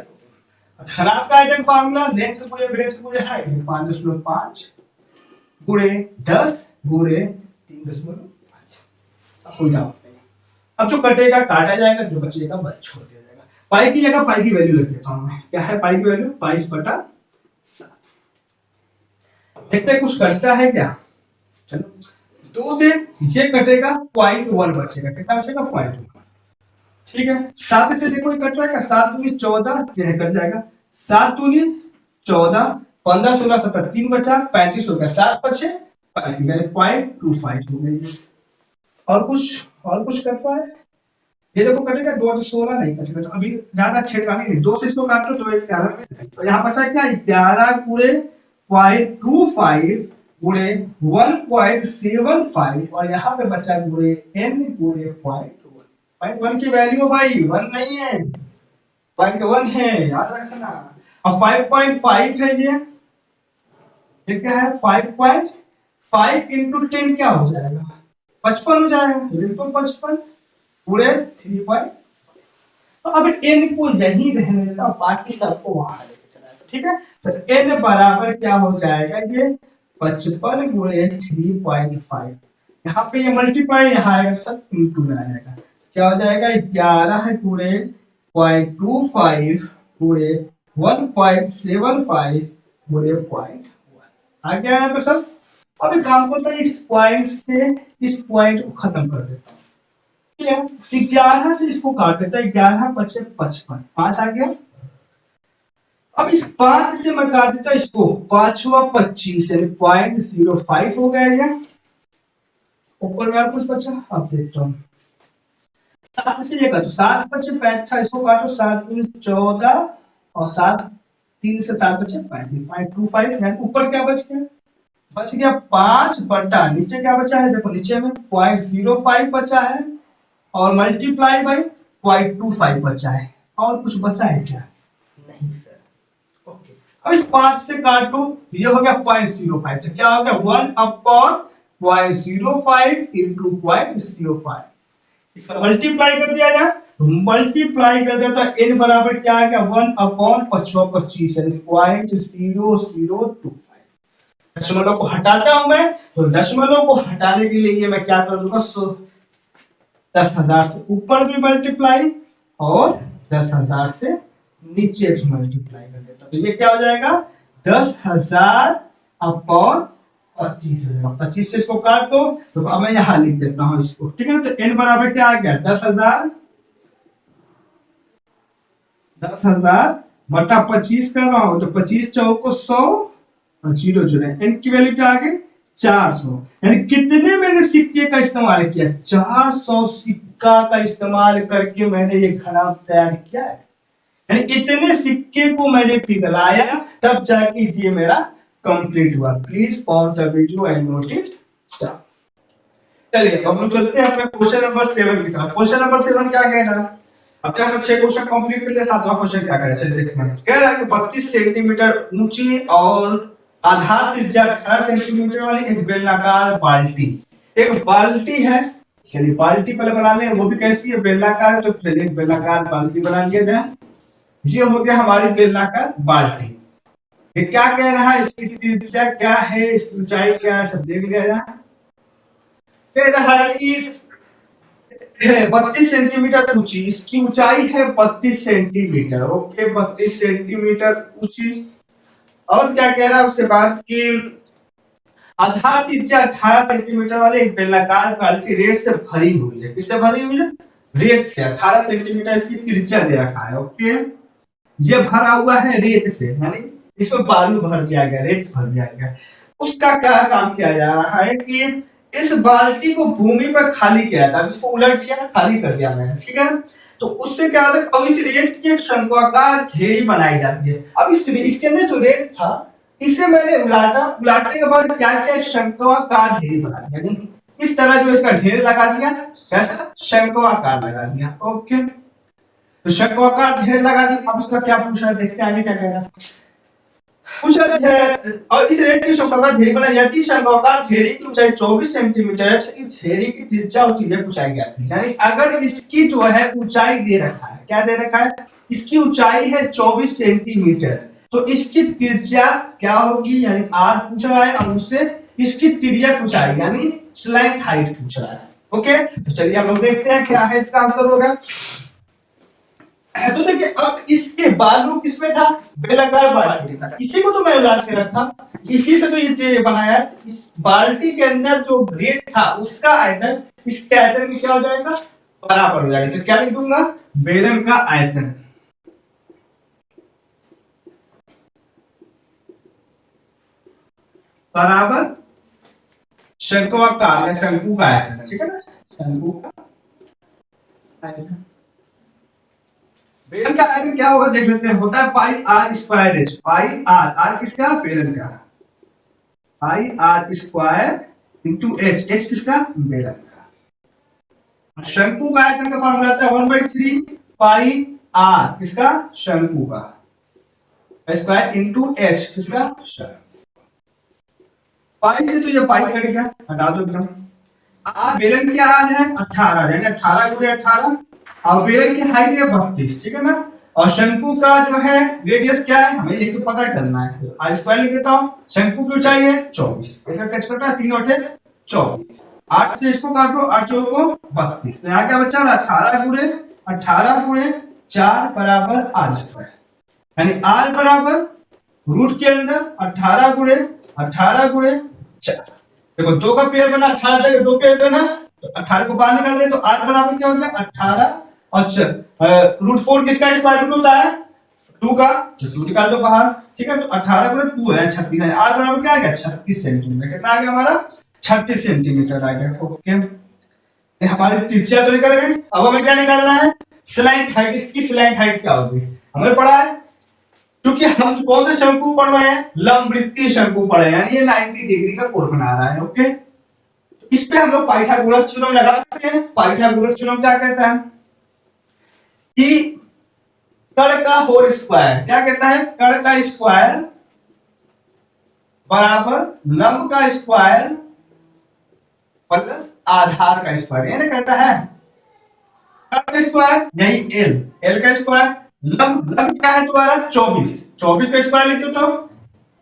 Speaker 1: खराब का आयतन फार्मूला लेंथ गुणे ब्रेड्थ गुणे हाइट, 5.5 गुणे 10 गुणे 3.5। हो जाओ। अब जो कटेगा काटा जाएगा, जो बचेगा बस छोड़ दिया जाएगा। पाई की जगह पाई की वैल्यू रख देता हूं मैं। क्या है पाई की वैल्यू, 22/7। देखते हैं कुछ कटता है क्या। चलो, 2 से ये कटेगा, 0.1 बचेगा। कितना बचेगा, 0.1। ठीक है, 7 से देखो कट रहा है, 7 दूनी 14, ये कट जाएगा। 7 दूनी 14, 15 16 17, 3 बचा, 35 हो गया, 7 बचे 0.25 हो गई। और कुछ कट रहा है, ये देखो कटेगा, 2 से 16 नहीं कटेगा, तो अभी ज्यादा छेड़खानी नहीं। 2 से इसको काटो तो 11 में, तो यहाँ बचा क्या, 11 गुणे 0.25 गुणे 1.75, और यहाँ पे बचा गुणे n गुणे 0.1। 0.1 की वैल्यू भाई 1 नहीं है, 0.1 है, याद रखना। अब 5.5 है ये क्या है, 5.5 इंटू 10 क्या हो जाएगा, 55 हो जाएगा। बिल्कुल 55 पूरे 3. तो अब n को यही रहने देता, बाकी सबको वहां लेके चला जाता। ठीक है, तो n बराबर क्या हो जाएगा, ये 55 गुणे 3.5। यहाँ पे ये मल्टीप्लाई, यहाँ आएगा सब इंटू में आ जाएगा। क्या हो जाएगा, 11 गुणे 0.25 गुणे 1.75 गुणे 0.1 आ गया यहाँ पे सब। अब एक काम करता है, इस पॉइंट से इस पॉइंट को खत्म कर देता हूँ। ठीक है, 11 से इसको काट देता है, 11 बचे 55, 5 आ गया। अब इस 5 से मैं काट देता इसको, 5वां 25 यानी 0.05 हो गया ये। ऊपर में और कुछ बचा, अब देखता हूँ। 7 से ये काटो, 7 बचे 35, इसको काटो, 7 दूनी 14 और 7 3 से 7 बचे 0.25, यानी ऊपर क्या बच गया, बच गया 5 बटा, नीचे क्या बचा है, देखो नीचे में 0.05 बचा है और मल्टीप्लाई बाई 0.25 बचा है। और कुछ बचा है क्या, नहीं सर। ओके, अब इस 5 से काटो, ये हो गया 0.05, तो क्या हो गया 1/0.05 इंटू 0.05। इसका मल्टीप्लाई कर दिया जाए, मल्टीप्लाई कर दिया तो n बराबर क्या आ गया, 1/25 यानी 0.0025। दशमलव को हटाता हूं मैं, तो दशमलव को हटाने के लिए मैं क्या कर दूंगा, 10,000 से ऊपर भी मल्टीप्लाई और 10,000 से नीचे भी मल्टीप्लाई कर देता। तो ये क्या हो जाएगा, 10,000 अपॉन 25 हो जाएगा। 25 से इसको काट दो, तो अब मैं यहां लिख देता हूं इसको। ठीक है, तो n बराबर क्या आ गया, 10,000 बटा 25 कर रहा हूं, तो 25 चौको 100 और 0 जुड़े, n की वैल्यू क्या आ गई, 400। यानी कितने मैंने सिक्के का इस्तेमाल किया, 400 सिक्का का इस्तेमाल करके मैंने ये खनाब तैयार किया है। यानी इतने सिक्के को मैंने पिघलाया, तब जाके ये मेरा कंप्लीट हुआ। Please pause the video and note it down. चलिए अब हम चलते हैं अपने क्वेश्चन नंबर 7 की तरफ। क्वेश्चन नंबर 7 क्या कह रहा है? अब तक हम 6 क्वेश्चन कंप्लीट कर लिए, 7वां क्वेश्चन क्या कह रहा है चलिए देखते हैं। कह रहा है कि 32 सेंटीमीटर ऊंची और आधार त्रिज्या 18 सेंटीमीटर वाली एक बेलनाकार बाल्टी, एक बाल्टी है। चलिए बाल्टी पहले बना लें, वो भी कैसी है, बेलनाकार है, तो चलिए बेलनाकार बाल्टी बना लिया जाए। ये हो गया हमारी बेलनाकार बाल्टी। ये क्या कह रहा है, इसकी त्रिज्या क्या है, इसकी ऊंचाई क्या है, सब देख लिया जाए। कह रहा है कि 32 सेंटीमीटर ऊंची, इसकी ऊंचाई है 32 सेंटीमीटर। ओके 32 सेंटीमीटर ऊंची। और क्या कह रहा है उसके बाद कि आधार त्रिज्या 18 सेंटीमीटर वाले एक बेलनाकार बाल्टी रेत से भरी हुई है। किससे भरी हुई है? रेत से। 18 सेंटीमीटर इसकी त्रिज्या दे रखा है। ओके ये भरा हुआ है रेत से, यानी इसमें बालू भर दिया गया, रेत भर दिया गया। उसका क्या काम किया जा रहा है कि इस बाल्टी को भूमि पर खाली किया था, इसको उलट दिया, खाली कर दिया मैंने, ठीक है। तो उससे क्या होता है, अब इस रेत की एक शंक्वाकार घेरी बनाई जाती है। अब इसके अंदर जो रेत था इसे मैंने उलाटा, उलाटने के बाद क्या किया, एक शंक्वाकार घेरी बना दिया, यानी इस तरह जो इसका ढेर लगा दिया, कैसा शंक्वाकार लगा दिया। ओके तो शंक्वाकार ढेर लगा दिया। अब उसका क्या पूछ रहा है, देखते हैं आगे क्या कह रहा है। पूछ रहा है और इस रेत की शंक्वाकार घेरी बनाई जाती है। शंक्वाकार घेरी की ऊंचाई 24 सेंटीमीटर है। इस घेरी की त्रिज्या और त्रिज्या पूछाई जाती है, यानी अगर इसकी जो है ऊंचाई दे रखा है, क्या दे रखा है, इसकी ऊंचाई है 24 सेंटीमीटर, तो इसकी त्रिज्या क्या होगी, यानी r पूछ रहा है, और उससे इसकी त्रिज्या पूछाई, यानी स्लैंट हाइट पूछ रहा है। ओके तो चलिए हम लोग देखते हैं क्या है इसका आंसर होगा। तो देखिए अब इसके बालू किसमें था, बेलनाकार बाल्टी था, इसी को तो मैं उलाट के रखा, इसी से तो ये बनाया। इस बाल्टी के अंदर जो रेत था उसका आयतन इसके आयतन में क्या हो जाएगा, बराबर हो जाएगा। तो क्या लिख दूंगा, बेलन का आयतन बराबर शंक्वाकार या शंकु का आयतन, ठीक है ना, शंकु का आयतन। बेलन का आयतन क्या होगा देख लेते हैं, होता है pi are square H. Pi R, R किसका, बेलन का, pi are square into H, H किसका, बेलन का। शंकु का आयतन का फॉर्मूला आता है 1/3 पाई आर किसका, शंकु का स्क्वायर इंटू एच किसका, शंकु। पाई से तो ये पाई कट गया, हटा दो एकदम। आर बेलन की आर है 18, यानी 18 गुणे 18, और बेलन की हाइट है 32, ठीक है ना। और शंकु का जो है रेडियस क्या है, हमें ये तो पता करना है, आर स्क्वायर लिख देता हूं। शंकु की ऊंचाई है 24, इसका कैच करता है 3 और 24, 8 से इसको काटो, 8 चौको 32, तो यहाँ क्या बचा 18 गुणे 4 बराबर आर स्क्वायर, यानी आर बराबर रूट के अंदर 18 गुणे 4। देखो दो का पेयर बना, 18 जगह दो पेयर बना, तो 18 को बाहर निकाल दे तो r बराबर क्या हो गया 18, और रूट 4 किसका स्क्वायर रूट होता है 2 का, तो 2 निकाल दो बाहर, ठीक है। तो 18 गुणे 2 है 36, यानी r बराबर क्या आ गया 36 सेंटीमीटर। कितना आ गया हमारा 36 सेंटीमीटर आ गया। ओके ये हमारी त्रिज्या तो निकल गई। अब हमें क्या निकालना है, स्लैंट हाइट। इसकी स्लैंट हाइट क्या होगी, हमें पढ़ा है, क्योंकि हम कौन से शंकु पढ़ रहे हैं, लंबवृत्तीय शंकु पढ़ रहे हैं, यानी ये 90 डिग्री का कोण बना रहा है। ओके इस पे हम लोग पाइथागोरस थ्योरम लगा सकते हैं। पाइथागोरस थ्योरम क्या कहता है कि कण का होल स्क्वायर, क्या कहता है, कण का स्क्वायर बराबर लंब का स्क्वायर प्लस आधार का स्क्वायर, ये ना कहता है कण का स्क्वायर, यही एल, एल का स्क्वायर, लंब क्या है तुम्हारा 24, 24 का स्क्वायर लिख दो तो।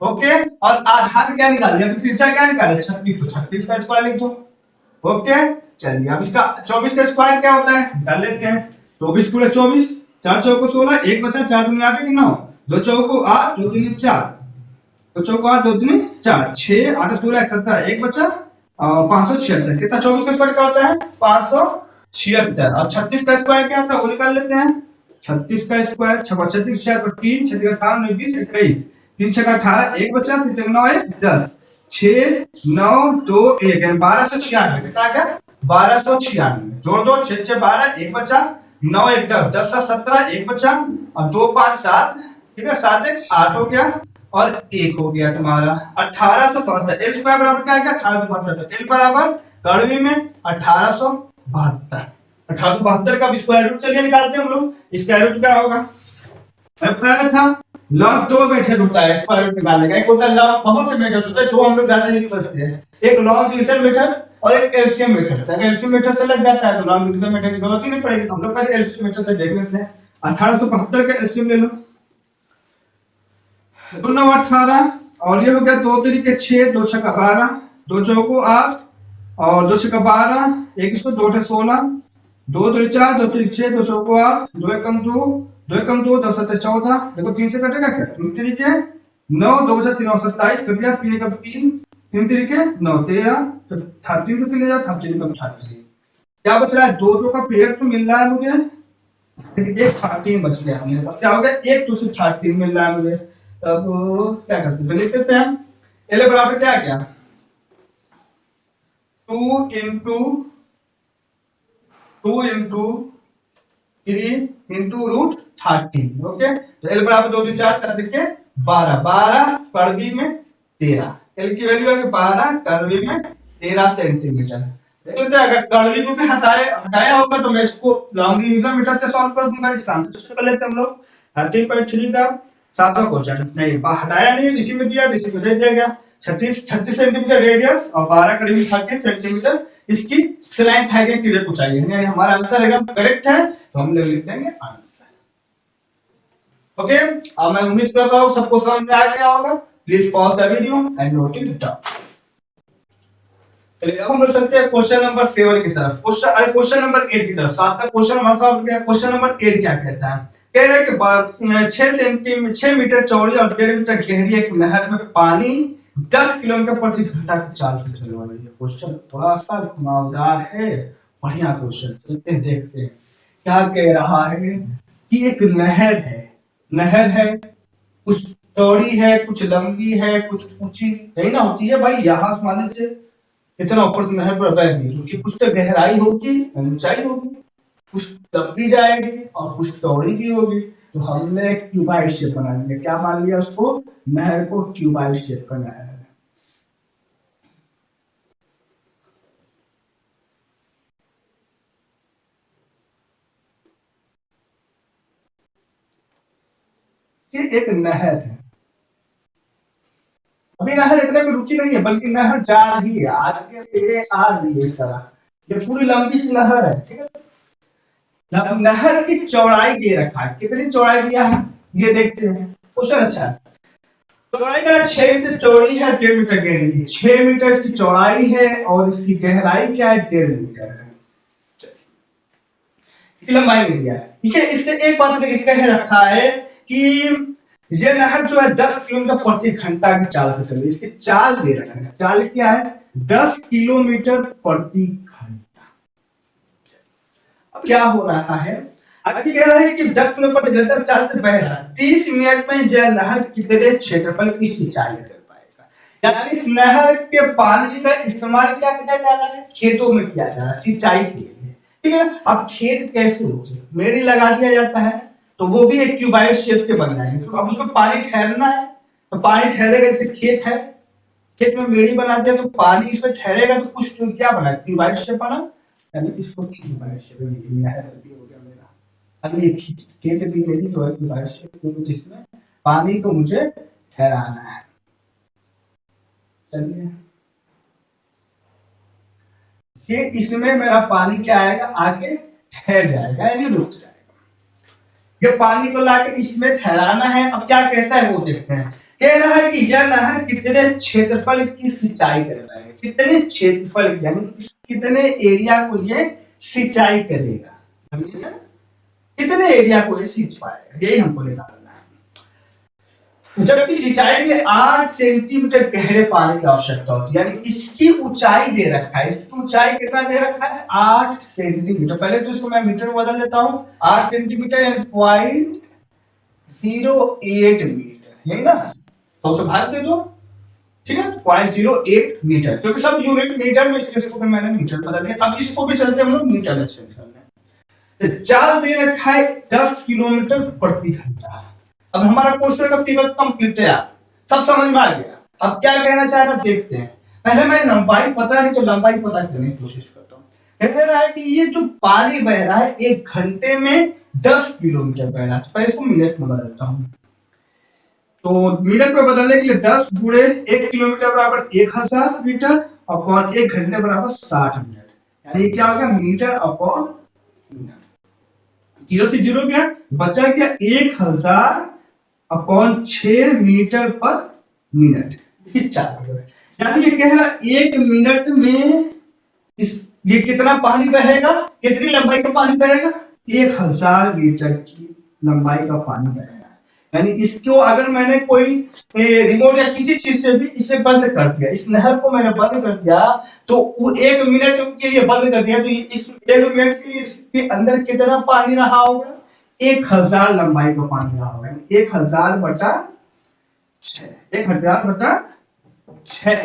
Speaker 1: ओके और आधार क्या निकाल लिया, त्रिज्या क्या निकाला 36, तो 36 का स्क्वायर लिख दो। ओके चलिए अब इसका 24 का स्क्वायर क्या होता है निकाल लेते हैं। 24 गुणे 24, 4 चौको 16, 1 बचा, 4 दूनी 8 9, 2 चौको 8, 2 दूनी 4, 2 चौको 8, 2 दूनी 4, 6 8 16 17, 1 बचा, 576। कितना 24 का स्क्वायर क्या होता है 576, और 36 का स्क्वायर क्या होता है वो निकाल लेते हैं। 36 का स्क्वायर 36 6 3 6 18 20 21, 3 6 18, 1 बचा, 3 9 1 10, 6 9 2 1, 1296। कितना आ गया 1296, जोड़ दो 6 6 12, 1 बचा, 9 1 10, 10 7 17, 1 बचा, और 2 5 7, ठीक है, 7 1 8 हो गया, और 1 हो गया तुम्हारा 1872। एल स्क्वायर बराबर क्या आएगा 1872, एल बराबर कड़वी में 1872 का स्क्वायर रूट चलिए निकालते हैं हम लोग। स्क्वायर रूट क्या होगा, बताया था लॉग दो मेथड होता है स्क्वायर रूट निकालने का। एक होता है लॉग, बहुत से मेथड होते हैं, दो हम लोग ज्यादा यूज करते हैं, एक लॉग डिवीजन मेथड और एक एलसीएम मेथड। अगर एलसीएम मेथड से लग जाता है तो लॉग डिवीजन मेथड की जरूरत ही नहीं पड़ेगी, तो हम लोग पहले एलसीएम मेथड से देख लेते हैं। 1872 का एलसीएम ले लो, 2 9 18 और ये हो गया 2 तरीके 6, 2 6 12, 2 चौको 8 और 2 6 12, एक इसको 2 16, 2 3 4, 2 3 6, 2 चौको 8, 2 एकम 2, 2 एकम 2, 10 7 14, देखो 3 से कटेगा क्या, 3 तरीके 9, 2 बचा 3 27, कट गया 3 एकम 3, 3 तरीके 9 13, तो 13 को ले जाओ, 13 एकम 38, क्या बच रहा है, 2 2 का पेयर तो मिल रहा है मुझे, लेकिन एक 13 बच गया मेरे पास, क्या हो गया, एक 2 से 13 मिल रहा है मुझे। अब क्या करते हैं, लिख देते हैं एल बराबर क्या क्या 2 इंटू 3 इंटू रूट 13। ओके, तो एल बराबर 2 2 4 4 देखिए 12, 12 कड़वी में 13, एल की वैल्यू है 12 कड़वी में 13 सेंटीमीटर। देख लेते हैं, अगर कड़वी को भी हटाया होगा तो मैं इसको लॉन्गिट्यूडनल मीटर से सॉल्व कर दूंगा। इसका आंसर कर लेते हैं हम लोग 13.3 का 7वां क्वेश्चन। नहीं हटाया नहीं, इसी में दिया, इसी में दे दिया गया 36 सेंटीमीटर रेडियस और 12 करीब 30 सेंटीमीटर इसकी स्लैंट है कि को चाहिए। यानी हमारा आंसर एकदम करेक्ट है, तो हम लोग लिख देंगे आंसर। ओके, अब मैं उम्मीद करता हूं सबको समझ में आ गया होगा। Please pause the video and note it down. अब हम लोग चलते हैं क्वेश्चन नंबर 7 की तरफ। क्वेश्चन नंबर 8 की तरफ। 7 का क्वेश्चन हमारा सॉल्व हो गया। क्वेश्चन नंबर 8 क्या कहता है, कह रहा है कि 6 मीटर चौड़ी और 1.5 मीटर गहरी एक नहर में पानी 10 किलोमीटर प्रति घंटा की चाल से चलने वाला है। क्वेश्चन थोड़ा सा घुमावदार है, बढ़िया क्वेश्चन, चलते हैं देखते हैं क्या कह रहा है। कि एक नहर है, कुछ चौड़ी है, कुछ लंबी है, कुछ ऊंची है ना, होती है भाई। यहाँ मान लीजिए इतना ऊपर से नहर पर बह रही है, क्योंकि कुछ तो गहराई होगी, ऊंचाई होगी, कुछ दबी जाएगी और कुछ चौड़ी भी होगी। तो हमने एक क्यूबाइड शेप बना लिया, क्या मान लिया उसको, नहर को क्यूबाइड शेप का नहर है। ये एक नहर है, अभी नहर इतने में रुकी नहीं है, बल्कि नहर जा रही है, आगे आ रही है इस तरह। ये पूरी लंबी सी नहर है, ठीक है। नहर की चौड़ाई दे रखा है, कितनी चौड़ाई दिया है ये देखते हैं। क्वेश्चन अच्छा है। चौड़ाई का 6 मीटर चौड़ी है, 1.5 मीटर गहरी है। 6 मीटर इसकी चौड़ाई है और इसकी गहराई क्या है, 1.5 मीटर है। इसकी लंबाई मिल गया है। इससे एक बात देखिए, कह रखा है कि ये नहर जो है 10 किलोमीटर प्रति घंटा की चाल से चल रही है। इसकी चाल दे रखा है, चाल क्या है, 10 किलोमीटर प्रति घंटा। अब क्या हो रहा है, अभी कह रहा है कि 10 किलोमीटर प्रति घंटा चाल से बह रहा है। 30 मिनट में यह नहर कितने क्षेत्रफल की सिंचाई कर पाएगा। यानी इस नहर के पानी का इस्तेमाल क्या किया जा रहा है, खेतों में किया जा रहा है सिंचाई के लिए, ठीक है। अब खेत कैसे होते हैं, मेरी लगा दिया जाता है, तो वो भी एक क्यूबाइड शेप के बन जाएंगे। तो अब उसमें पानी ठहरना है, तो पानी ठहरेगा, जैसे खेत है, खेत में मेड़ी बना दिया तो पानी इसमें ठहरेगा, तो कुछ तो क्या बना, क्यूबाइड शेप बना, यानी इसको क्यूबाइड शेप में नहर भी हो गया मेरा। अब ये खेत भी मेरी जो है क्यूबाइड शेप, जिसमें पानी को मुझे ठहराना है। चलिए, ये इसमें मेरा पानी क्या आएगा, आके ठहर जाएगा, यानी रुक जाएगा। ये पानी को लाके इसमें ठहराना है। अब क्या कहता है वो देखते हैं। कह रहा है कि यह नहर कितने क्षेत्रफल की सिंचाई कर रहा है, कितने क्षेत्रफल यानी कितने एरिया को ये सिंचाई करेगा, कितने एरिया को ये सींच पाएगा, यही हमको निकालना है। जबकि सिंचाई के लिए 8 सेंटीमीटर गहरे पानी की आवश्यकता होती है, यानी इसकी ऊंचाई दे रखा है, इसकी ऊंचाई कितना दे रखा है, 8 सेंटीमीटर। पहले तो इसको मैं मीटर में बदल देता हूं, 8 सेंटीमीटर यानी 0.08 मीटर, यही ना, तो भाग दे दो, ठीक है, 0.08 मीटर, क्योंकि सब यूनिट मीटर में, इसको मैंने मीटर बदल दिया। अब इसको भी चलते हम लोग मीटर में चेंज करने। चाल दे रखा है 10 किलोमीटर प्रति घंटा। अब हमारा क्वेश्चन का फिगर कंप्लीट है, सब समझ में आ गया। अब क्या कहना चाह रहा देखते हैं। पहले मैं लंबाई पता नहीं तो लंबाई पता करने की कोशिश करता हूँ। कह रहा है कि ये जो पानी बह रहा है 1 घंटे में 10 किलोमीटर बह रहा है। पहले इसको मिनट में बदलता हूँ, तो मिनट में बदलने के लिए 10 गुणे 1 किलोमीटर बराबर 1000 मीटर अपॉन 1 घंटे बराबर 60 मिनट, यानी क्या हो गया मीटर अपॉन मिनट। जीरो से जीरो क्या बचा क्या 1000 अपॉन 6 मीटर पर मिनट, यानी ये कह रहा 1 मिनट में ये कितना पानी बहेगा, कितनी लंबाई का पानी बहेगा, 1000 मीटर की लंबाई का पानी बहेगा। यानी इसको अगर मैंने कोई रिमोट या किसी चीज से भी इसे बंद कर दिया, इस नहर को मैंने बंद कर दिया, तो वो 1 मिनट के लिए बंद कर दिया, तो इस 1 मिनट के लिए इसके अंदर कितना पानी रहा होगा, 1000 लंबाई का पानी रहा होगा। 1000 बटा 6, 1000 बटा 6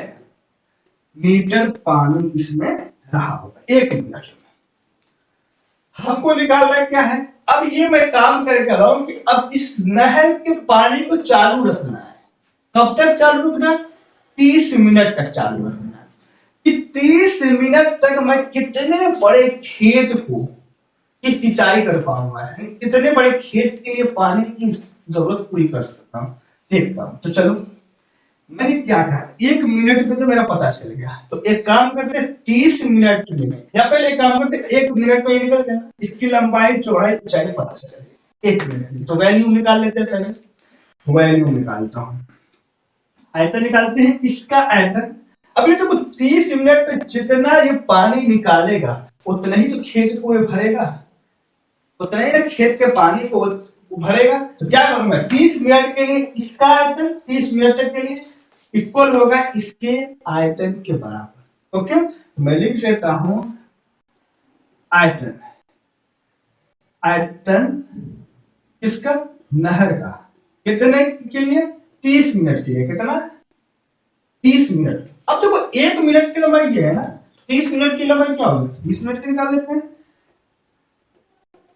Speaker 1: मीटर पानी इसमें रहा होगा 1 मिनट में। हमको निकालना है क्या है, अब ये मैं काम करके रहा हूं कि अब इस नहर के पानी को चालू रखना है। कब तक चालू रखना है, 30 मिनट तक चालू रखना है। कि 30 मिनट तक मैं कितने बड़े खेत को की सिंचाई कर पाऊंगा, कितने बड़े खेत के लिए पानी की जरूरत पूरी कर सकता हूँ, देखता हूँ। तो चलो मैंने क्या कहा 1 मिनट में तो मेरा पता चल गया, तो एक काम करते 30 मिनट में, या पहले एक काम करते 1 मिनट में निकल देना, इसकी लंबाई चौड़ाई ऊंचाई पता चले 1 मिनट में। तो वैल्यू निकाल लेते हैं, पहले वैल्यू निकालता हूं, आयतन निकालते हैं, इसका आयतन। अब ये देखो 30 मिनट में जितना ये पानी निकालेगा उतना ही तो खेत को भरेगा, उतना ही ना खेत के पानी को भरेगा। तो क्या करूंगा 30 मिनट के लिए इसका आयतन 30 मिनट के लिए इक्वल होगा इसके आयतन के बराबर। ओके, मैं लिख देता हूं आयतन, आयतन किसका, नहर का, कितने के लिए 30 मिनट के लिए, कितना 30 मिनट। अब देखो 1 मिनट की लंबाई क्या है ना, 30 मिनट की लंबाई क्या होगी, 20 मिनट की निकाल लेते हैं।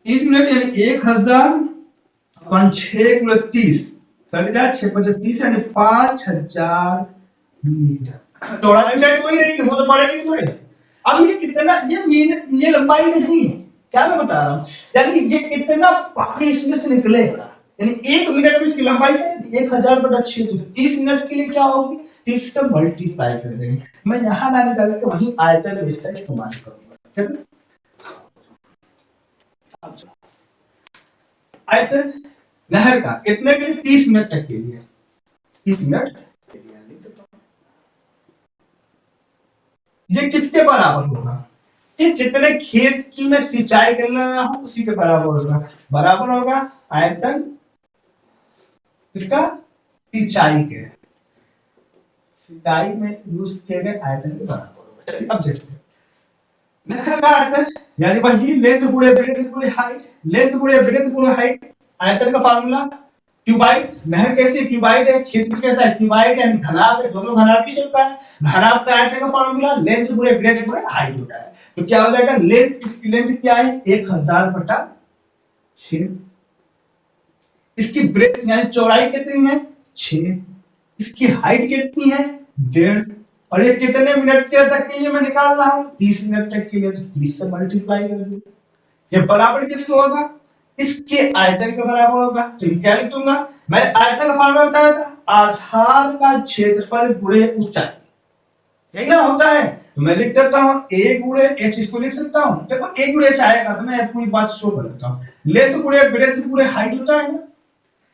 Speaker 1: 30 मिनट यानी 1000 6 गुणे 30 कट गया 6 5 30 यानी 5000 मीटर। चौड़ाई ऊंचाई कोई नहीं, वो तो पड़ेगी कोई। अब ये कितना, ये लंबाई नहीं, क्या मैं बता रहा हूँ, यानी ये कितना पानी इसमें से निकलेगा, यानी 1 मिनट में इसकी लंबाई है 1000 बटा 6, 30 मिनट के लिए क्या होगी 30 से मल्टीप्लाई कर देंगे। मैं यहाँ ना निकाल के वहीं आयतन विस्तार इस्तेमाल करूंगा। आयतन नहर का कितने के लिए 30 मिनट तक के लिए, 30 मिनट के लिए ये किसके बराबर होगा, ये जितने खेत की मैं सिंचाई कर रहा हूं उसी के बराबर होगा। बराबर होगा आयतन इसका सिंचाई के, सिंचाई में यूज किए गए आयतन के बराबर होगा। चलिए अब देखते हैं नहर का आयतन, यानी वही लेंथ गुणे ब्रेड्थ गुणे हाइट, लेंथ गुणे ब्रेड्थ गुणे हाइट। आयतन का फार्मूला क्यूबाइड, नहर कैसी क्यूबाइड है, खेत कैसा है क्यूबाइड, यानी घनाभ है, दोनों घनाभ की शेप का है। घनाभ का आयतन का फार्मूला लेंथ गुणे ब्रेड्थ गुणे हाइट होता है। तो क्या हो जाएगा, लेंथ, इसकी लेंथ क्या है 1000 बटा 6, इसकी ब्रेड्थ यानी चौड़ाई कितनी है 6, इसकी हाइट कितनी है 1.5, और ये कितने मिनट के तक के लिए मैं निकाल रहा हूं 30 मिनट तक के लिए, तो 30 से मल्टीप्लाई कर दो, ये बराबर किससे होगा, इसके आयतन के बराबर होगा। तो क्या लिख दूंगा, मैंने आयतन का फार्मूला बताया था, आधार का क्षेत्रफल गुणे ऊंचाई, यही ना होता है। तो मैं लिख देता हूं a गुणे h, इसको लिख सकता हूं, देखो a गुणे h आएगा तो मैं पूरी बात शो कर देता हूं। लेंथ गुणे ब्रेड्थ गुणे हाइट होता है ना,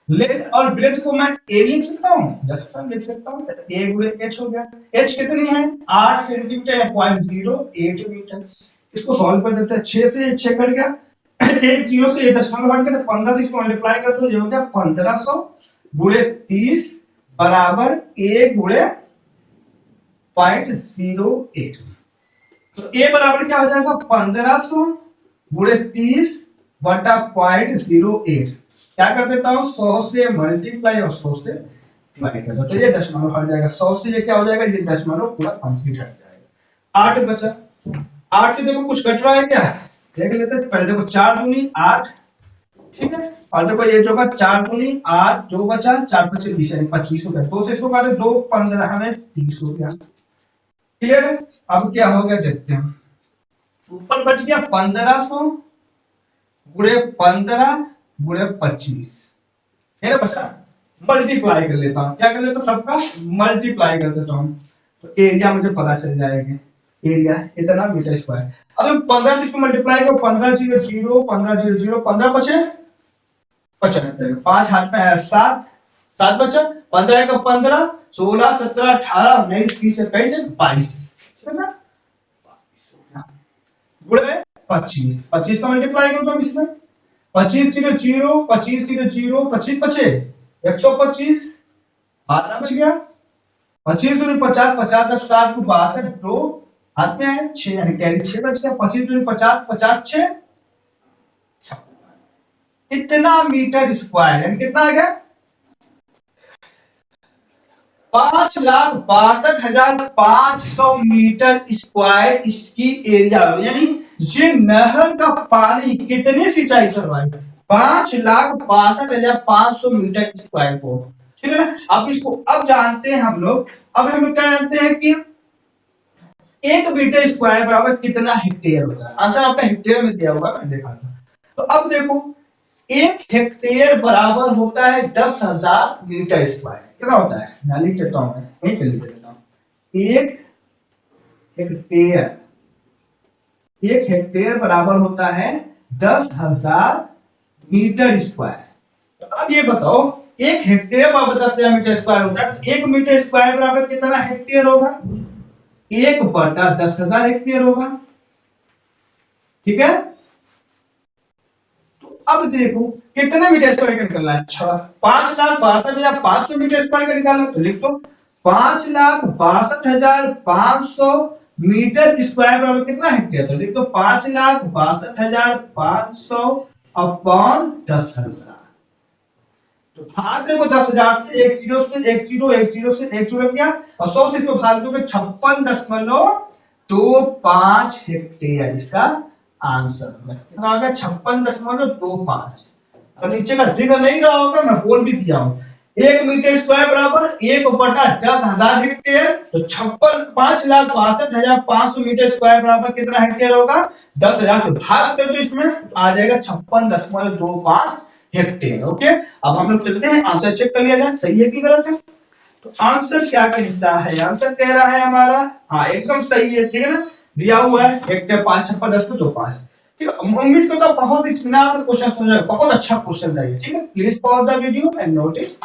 Speaker 1: लेंथ और ब्रेड्थ को मैं a लिख सकता हूं, यस सर लिख सकता हूं, a गुणे h हो गया। h कितनी है 8 सेंटीमीटर या 0.08 मीटर। इसको सॉल्व कर देते हैं, 6 से 6 कट गया, एक 0 से 1 दशमलव हट गया, 15 से इसको मल्टीप्लाई कर दो, ये हो गया 1500 गुणे 30 बराबर a गुणे 0.08। तो a बराबर क्या हो जाएगा 1500 गुणे 30 बटा 0.08। क्या कर देता हूं 100 से मल्टीप्लाई और 100 से डिवाइड कर दो, तो ये दशमलव हट जाएगा, 100 से ये क्या हो जाएगा, ये दशमलव पूरा कंप्लीट हट जाएगा। 8 बचा, 8 से देखो कुछ कट रहा है क्या, देख लेते हैं। पहले देखो 4 दूनी 8, ठीक है, और देखो ये जो का 4 दूनी 8, 2 बचा, 4 25 यानी 25 हो गया, 2 से इसको काटे 2 15 हमें 30 हो गया। क्लियर है? अब क्या हो गया देखते हैं। ऊपर बच गया 1500 गुणे 15 गुणे 25 है ना बचा। मल्टीप्लाई कर लेता हूँ, क्या कर लेता हूँ, सबका मल्टीप्लाई कर देता हूँ, तो एरिया मुझे पता चल जाएगा। एरिया इतना मीटर स्क्वायर। अब 15 से इसको मल्टीप्लाई करो, 15 0 0 15 0 0 15 बचे 75, 5 हाथ में है 7, 7 बचा, 15 का 15, 16 17 18 19 20 21 22 है ना, गुणे 25, 25 का मल्टीप्लाई करो तो इसमें 25 0 0 25 0 0 25 बचे 125, 12 बच गया, 25 दूनी 50, 50 10 7 को 62, दो हाथ में आए 6 यानी कैरी 6 बच गया, 25 दूनी 50, 50 6 इतना मीटर स्क्वायर यानी कितना आ गया 5,62,500 मीटर स्क्वायर इसकी एरिया यानी ये नहर का पानी कितनी सिंचाई करवाई 5,62,500 मीटर स्क्वायर को। ठीक है ना। अब इसको अब जानते हैं हम लोग, अब हम लोग क्या जानते हैं कि एक मीटर स्क्वायर बराबर कितना हेक्टेयर होता है। आंसर आपका हेक्टेयर में दिया हुआ मैंने देखा था। तो अब देखो एक हेक्टेयर बराबर होता है 10,000 मीटर स्क्वायर। कितना होता है मैं लिख देता हूं, यहीं पे लिख देता हूं। एक हेक्टेयर, एक हेक्टेयर बराबर होता है 10,000 मीटर स्क्वायर। तो अब ये बताओ एक हेक्टेयर बराबर 10,000 मीटर स्क्वायर होता है, तो एक मीटर स्क्वायर बराबर कितना हेक्टेयर होगा, 1/10,000 हेक्टेयर होगा। ठीक है। तो अब देखो कितने मीटर स्क्वायर का निकालना है, 5,62,500 मीटर स्क्वायर का निकालना, तो लिख दो 5,62,500 मीटर स्क्वायर बराबर कितना हेक्टेयर, तो लिख दो 5,62,500 अपॉन 10,000। तो भाग देखो 10,000 से, एक जीरो से एक जीरो, एक जीरो से एक जीरो गया, और 100 से इसको भाग दोगे 56.25 हेक्टेयर इसका आंसर कितना आ गया 56.25। तो नीचे का दिख नहीं रहा होगा, मैं बोल भी दिया हूं, एक मीटर स्क्वायर बराबर 1/10,000 हेक्टेयर, तो 5,62,500 मीटर स्क्वायर बराबर कितना हेक्टेयर होगा, 10,000 से भाग कर दो, इसमें आ जाएगा 56.25 हेक्टेयर। ओके। अब हम लोग चलते हैं आंसर चेक कर लिया जाए सही है कि गलत है। तो आंसर क्या कहता है, आंसर कह रहा है हमारा हाँ एकदम सही है। ठीक है ना, दिया हुआ है हेक्टेयर 5,56,10,25। ठीक है, उम्मीद करता हूं बहुत इत्मीनान से क्वेश्चन समझ, बहुत अच्छा क्वेश्चन है। ठीक है, please pause the video and note it.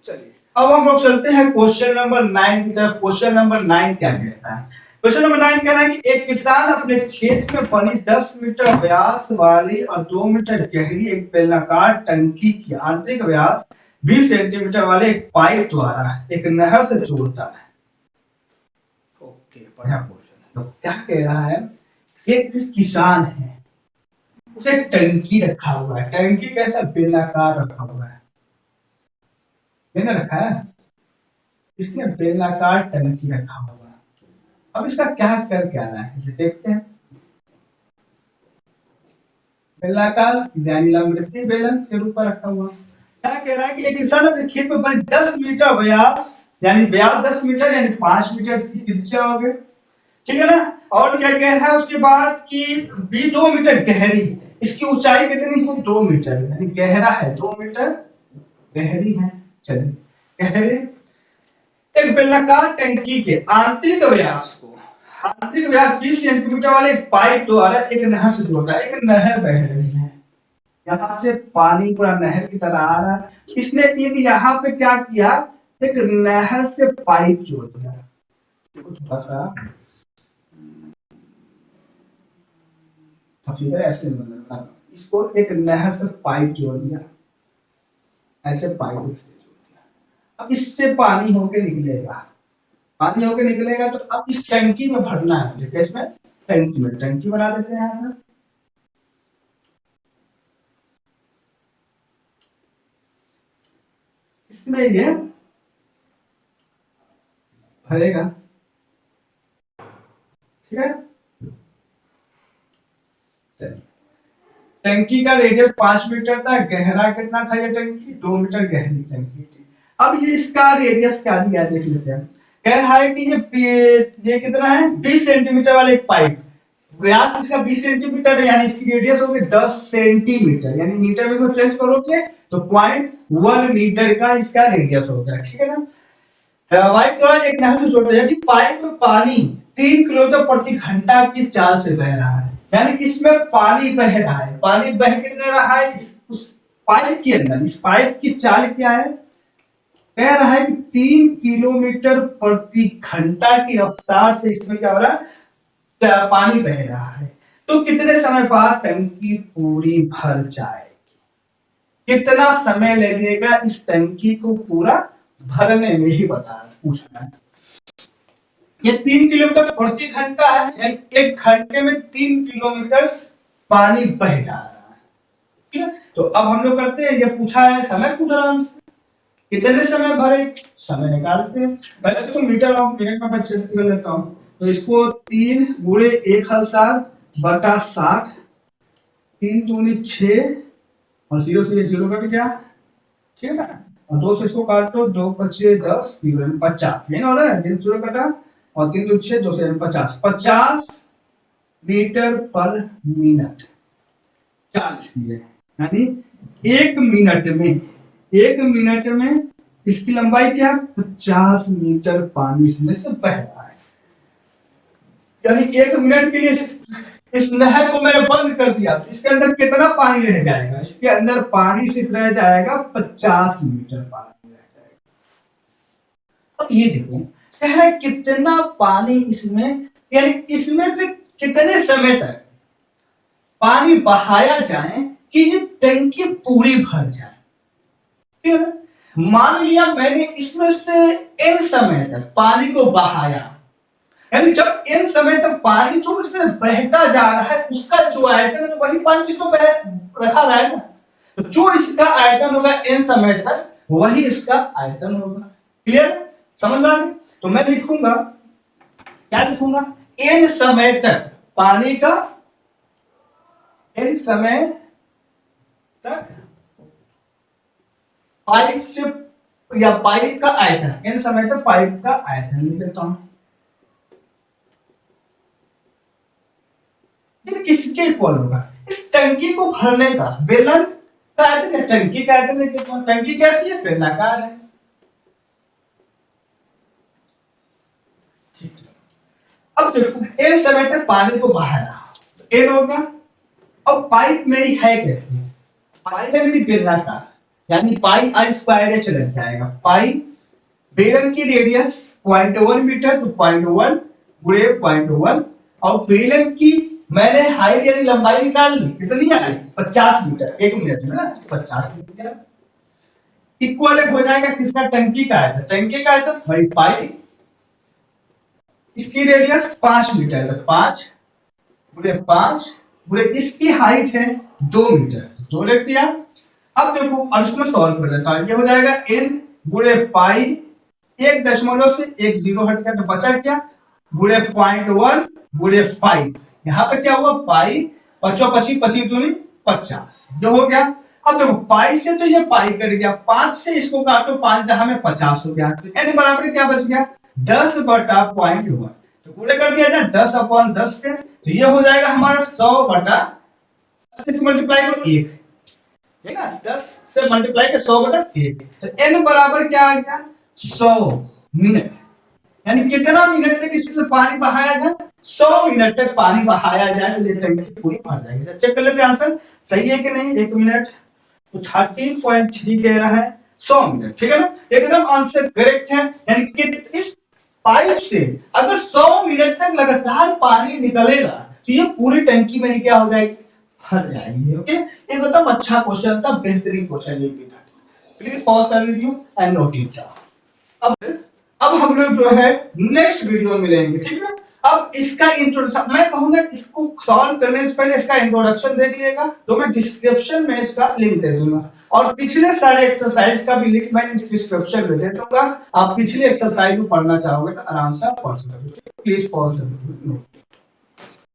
Speaker 1: चलिए अब हम लोग चलते हैं क्वेश्चन नंबर 9 की तरफ। क्वेश्चन नंबर 9 क्या कहता है, क्वेश्चन नंबर 9 कह रहा है कि एक किसान अपने खेत में बनी 10 मीटर व्यास वाली और 2 मीटर गहरी एक बेलनाकार टंकी की आंतरिक व्यास 20 सेंटीमीटर वाले एक पाइप द्वारा एक नहर से जोड़ता है। ओके, बढ़िया क्वेश्चन। तो क्या कह रहा है, एक किसान है, उसे टंकी रखा हुआ है, टंकी कैसा बेलनाकार रखा हुआ है, मैंने रखा है, इसने बेलनाकार टंकी रखा हुआ है। अब इसका क्या कर क्या रहा है इसे देखते हैं। बेलनाकार यानी लंबवृत्तीय बेलन के रूप में रखा हुआ। क्या कह रहा है कि एक इंसान अपने खेत में बने 10 मीटर व्यास यानी व्यास 10 मीटर यानी 5 मीटर इसकी त्रिज्या हो गई। ठीक है ना। और क्या कह रहा है उसके बाद कि भी 2 मीटर गहरी, इसकी ऊंचाई कितनी है 2 मीटर यानी गहरा है 2 मीटर गहरी है। चलिए गहरे एक बेलनाकार टंकी के आंतरिक व्यास को, आंतरिक व्यास 20 सेंटीमीटर वाले पाइप द्वारा एक नहर से जोड़ता है। एक नहर बह रही है, यहाँ से पानी पूरा नहर की तरह आ रहा है, इसने एक यहाँ पे क्या किया, एक नहर से पाइप जोड़ दिया। थोड़ा सा ऐसे इसको एक नहर से पाइप जोड़ दिया, ऐसे पाइप जोड़ दिया। अब इससे पानी होके निकलेगा, पानी होके निकलेगा, तो अब इस टंकी में भरना है मुझे, किसमें टंकी में। टंकी बना देते हैं यहाँ, इसमें ये भरेगा। ठीक है, टंकी का रेडियस 5 मीटर था, गहरा कितना था ये टंकी 2 मीटर गहरी टंकी थी। अब ये इसका रेडियस क्या दिया देख लेते हैं। कह रहा है कि ये कितना है 20 सेंटीमीटर वाला एक पाइप, व्यास इसका 20 सेंटीमीटर है, यानी इसकी रेडियस होगी 10 सेंटीमीटर, यानी मीटर में को चेंज करोगे तो 0.1 मीटर का इसका रेडियस होगा, ठीक है ना। व्हाइट कलर एक नहर से छोटा है कि पाइप में पानी 3 किलोमीटर प्रति घंटा की चाल से बह रहा है, यानी इसमें पानी बह रहा है, पानी बह के दे रहा है उस पाइप के अंदर। इस पाइप की चाल क्या है, कह रहा है कि 3 किलोमीटर प्रति घंटा की रफ्तार से इसमें क्या हो रहा है, पानी बह रहा है। तो कितने समय बाद टंकी पूरी भर जाएगी, कितना समय लगेगा इस टंकी को पूरा भरने में ही पूछना है। ये 3 किलोमीटर प्रति घंटा है, यानी 1 घंटे में 3 किलोमीटर पानी बह जा रहा है, ठीक है। तो अब हम लोग करते हैं, ये पूछा है समय, पूछ रहा हूं कितने समय भरे, समय निकालते हैं। पहले देखो मीटर ऑफ मिनट में मैं चेक कर लेता हूं, तो इसको 3 गुणे 1000 बटा 60, 3 दूनी 6 और 0 से 0 कट गया, ठीक है ना। और 2 से इसको काटो, 2 बचे 10, 0 50, ये ना हो रहा है, 0 कटा और 3 दूनी 6, 2 से 50 मीटर पर मिनट 40 की है, यानी 1 मिनट में इसकी लंबाई क्या है, 50 मीटर पानी इसमें से बह रहा है। यानी 1 मिनट के लिए इस नहर को मैंने बंद कर दिया, इसके अंदर कितना पानी रह जाएगा, इसके अंदर पानी सिर्फ रह जाएगा 50 मीटर पानी रह जाएगा। अब ये देखो कह रहा है कितना पानी इसमें, यानी इसमें से कितने समय तक पानी बहाया जाए कि ये टंकी पूरी भर जाए। फिर मान लिया मैंने इसमें से n समय तक पानी को बहाया, यानी जब n समय तक पानी जो इसमें बहता जा रहा है उसका जो आयतन है वही पानी जिसमें रखा रहा है ना, तो जो इसका आयतन होगा n समय तक वही इसका आयतन होगा। क्लियर, समझ में आ गया। तो मैं लिखूंगा, क्या लिखूंगा, n समय तक पानी का, n समय तक पाइप से या पाइप का आयतन, n समय तक पाइप का आयतन लिख देता हूं। किसके इक्वल होगा, इस टंकी को भरने का बेलन का आयतन है, टंकी का आयतन लिख देता हूं। टंकी कैसी है, बेलनाकार है, ठीक है। अब देखो n समय तक पानी को बहाया तो n होगा। अब पाइप मेरी है कैसी, पाइप है मेरी बेलनाकार, यानी पाई r स्क्वायर h लग जाएगा। पाई बेलन की रेडियस 0.1 मीटर, तो 0.1 गुणे 0.1, और बेलन की मैंने हाइट यानी लंबाई निकाल ली, कितनी आई 50 मीटर, 1 मिनट में ना 50 मीटर। इक्वल हो जाएगा किसका, टंकी का आयतन, टंकी का आयतन भाई पाई, इसकी रेडियस 5 मीटर है, 5 गुणे 5 गुणे इसकी हाइट है 2 मीटर, 2 लिख दिया। अब देखो अब इसको सॉल्व कर लेता हूं, ये हो जाएगा n गुणे पाई, 1 दशमलव से 1 0 हट गया तो बचा क्या, गुणे 0.1 गुणे 5, यहाँ पे क्या हुआ पाई, 5 25 25 दूनी 50, जो हो गया। अब देखो पाई से तो ये पाई कट गया, 5 से इसको काटो, 5 दहा में 50 हो गया, तो n बराबर क्या बच गया 10 बटा 0.1, तो गुणे कर दिया जाए 10/10 से, तो ये हो जाएगा हमारा 100 बटा 10 से मल्टीप्लाई करो 1, है ना, 10 से मल्टीप्लाई कर 100 बटा 1, तो n बराबर क्या आ गया 100 मिनट, यानी कितना मिनट तक इसमें पानी बहाया जाए, 100 मिनट तक पानी बहाया जाए तो ये टंकी पूरी भर जाएगी। चेक कर लेते हैं आंसर सही है कि नहीं, 1 मिनट तो 13.3 कह रहा है 100 मिनट, ठीक है ना, एकदम आंसर करेक्ट है। यानी कि इस पाइप से अगर 100 मिनट तक लगातार पानी निकलेगा तो ये पूरी टंकी में क्या हो जाएगी, भर जाएगी। ओके, एक एकदम अच्छा क्वेश्चन था, बेहतरीन क्वेश्चन ये भी था। Please pause the video and note it down. अब हम लोग जो है नेक्स्ट वीडियो में मिलेंगे, ठीक है। अब इसका इंट्रोडक्शन मैं कहूंगा, इसको सॉल्व करने से पहले इसका इंट्रोडक्शन देख लीजिएगा, तो मैं डिस्क्रिप्शन में इसका लिंक दे दूंगा, और पिछले सारे एक्सरसाइज का भी लिंक मैं इस डिस्क्रिप्शन में दे दूंगा। आप पिछले एक्सरसाइज को पढ़ना चाहोगे तो आराम से आप पढ़ सकते हो। Please pause the video.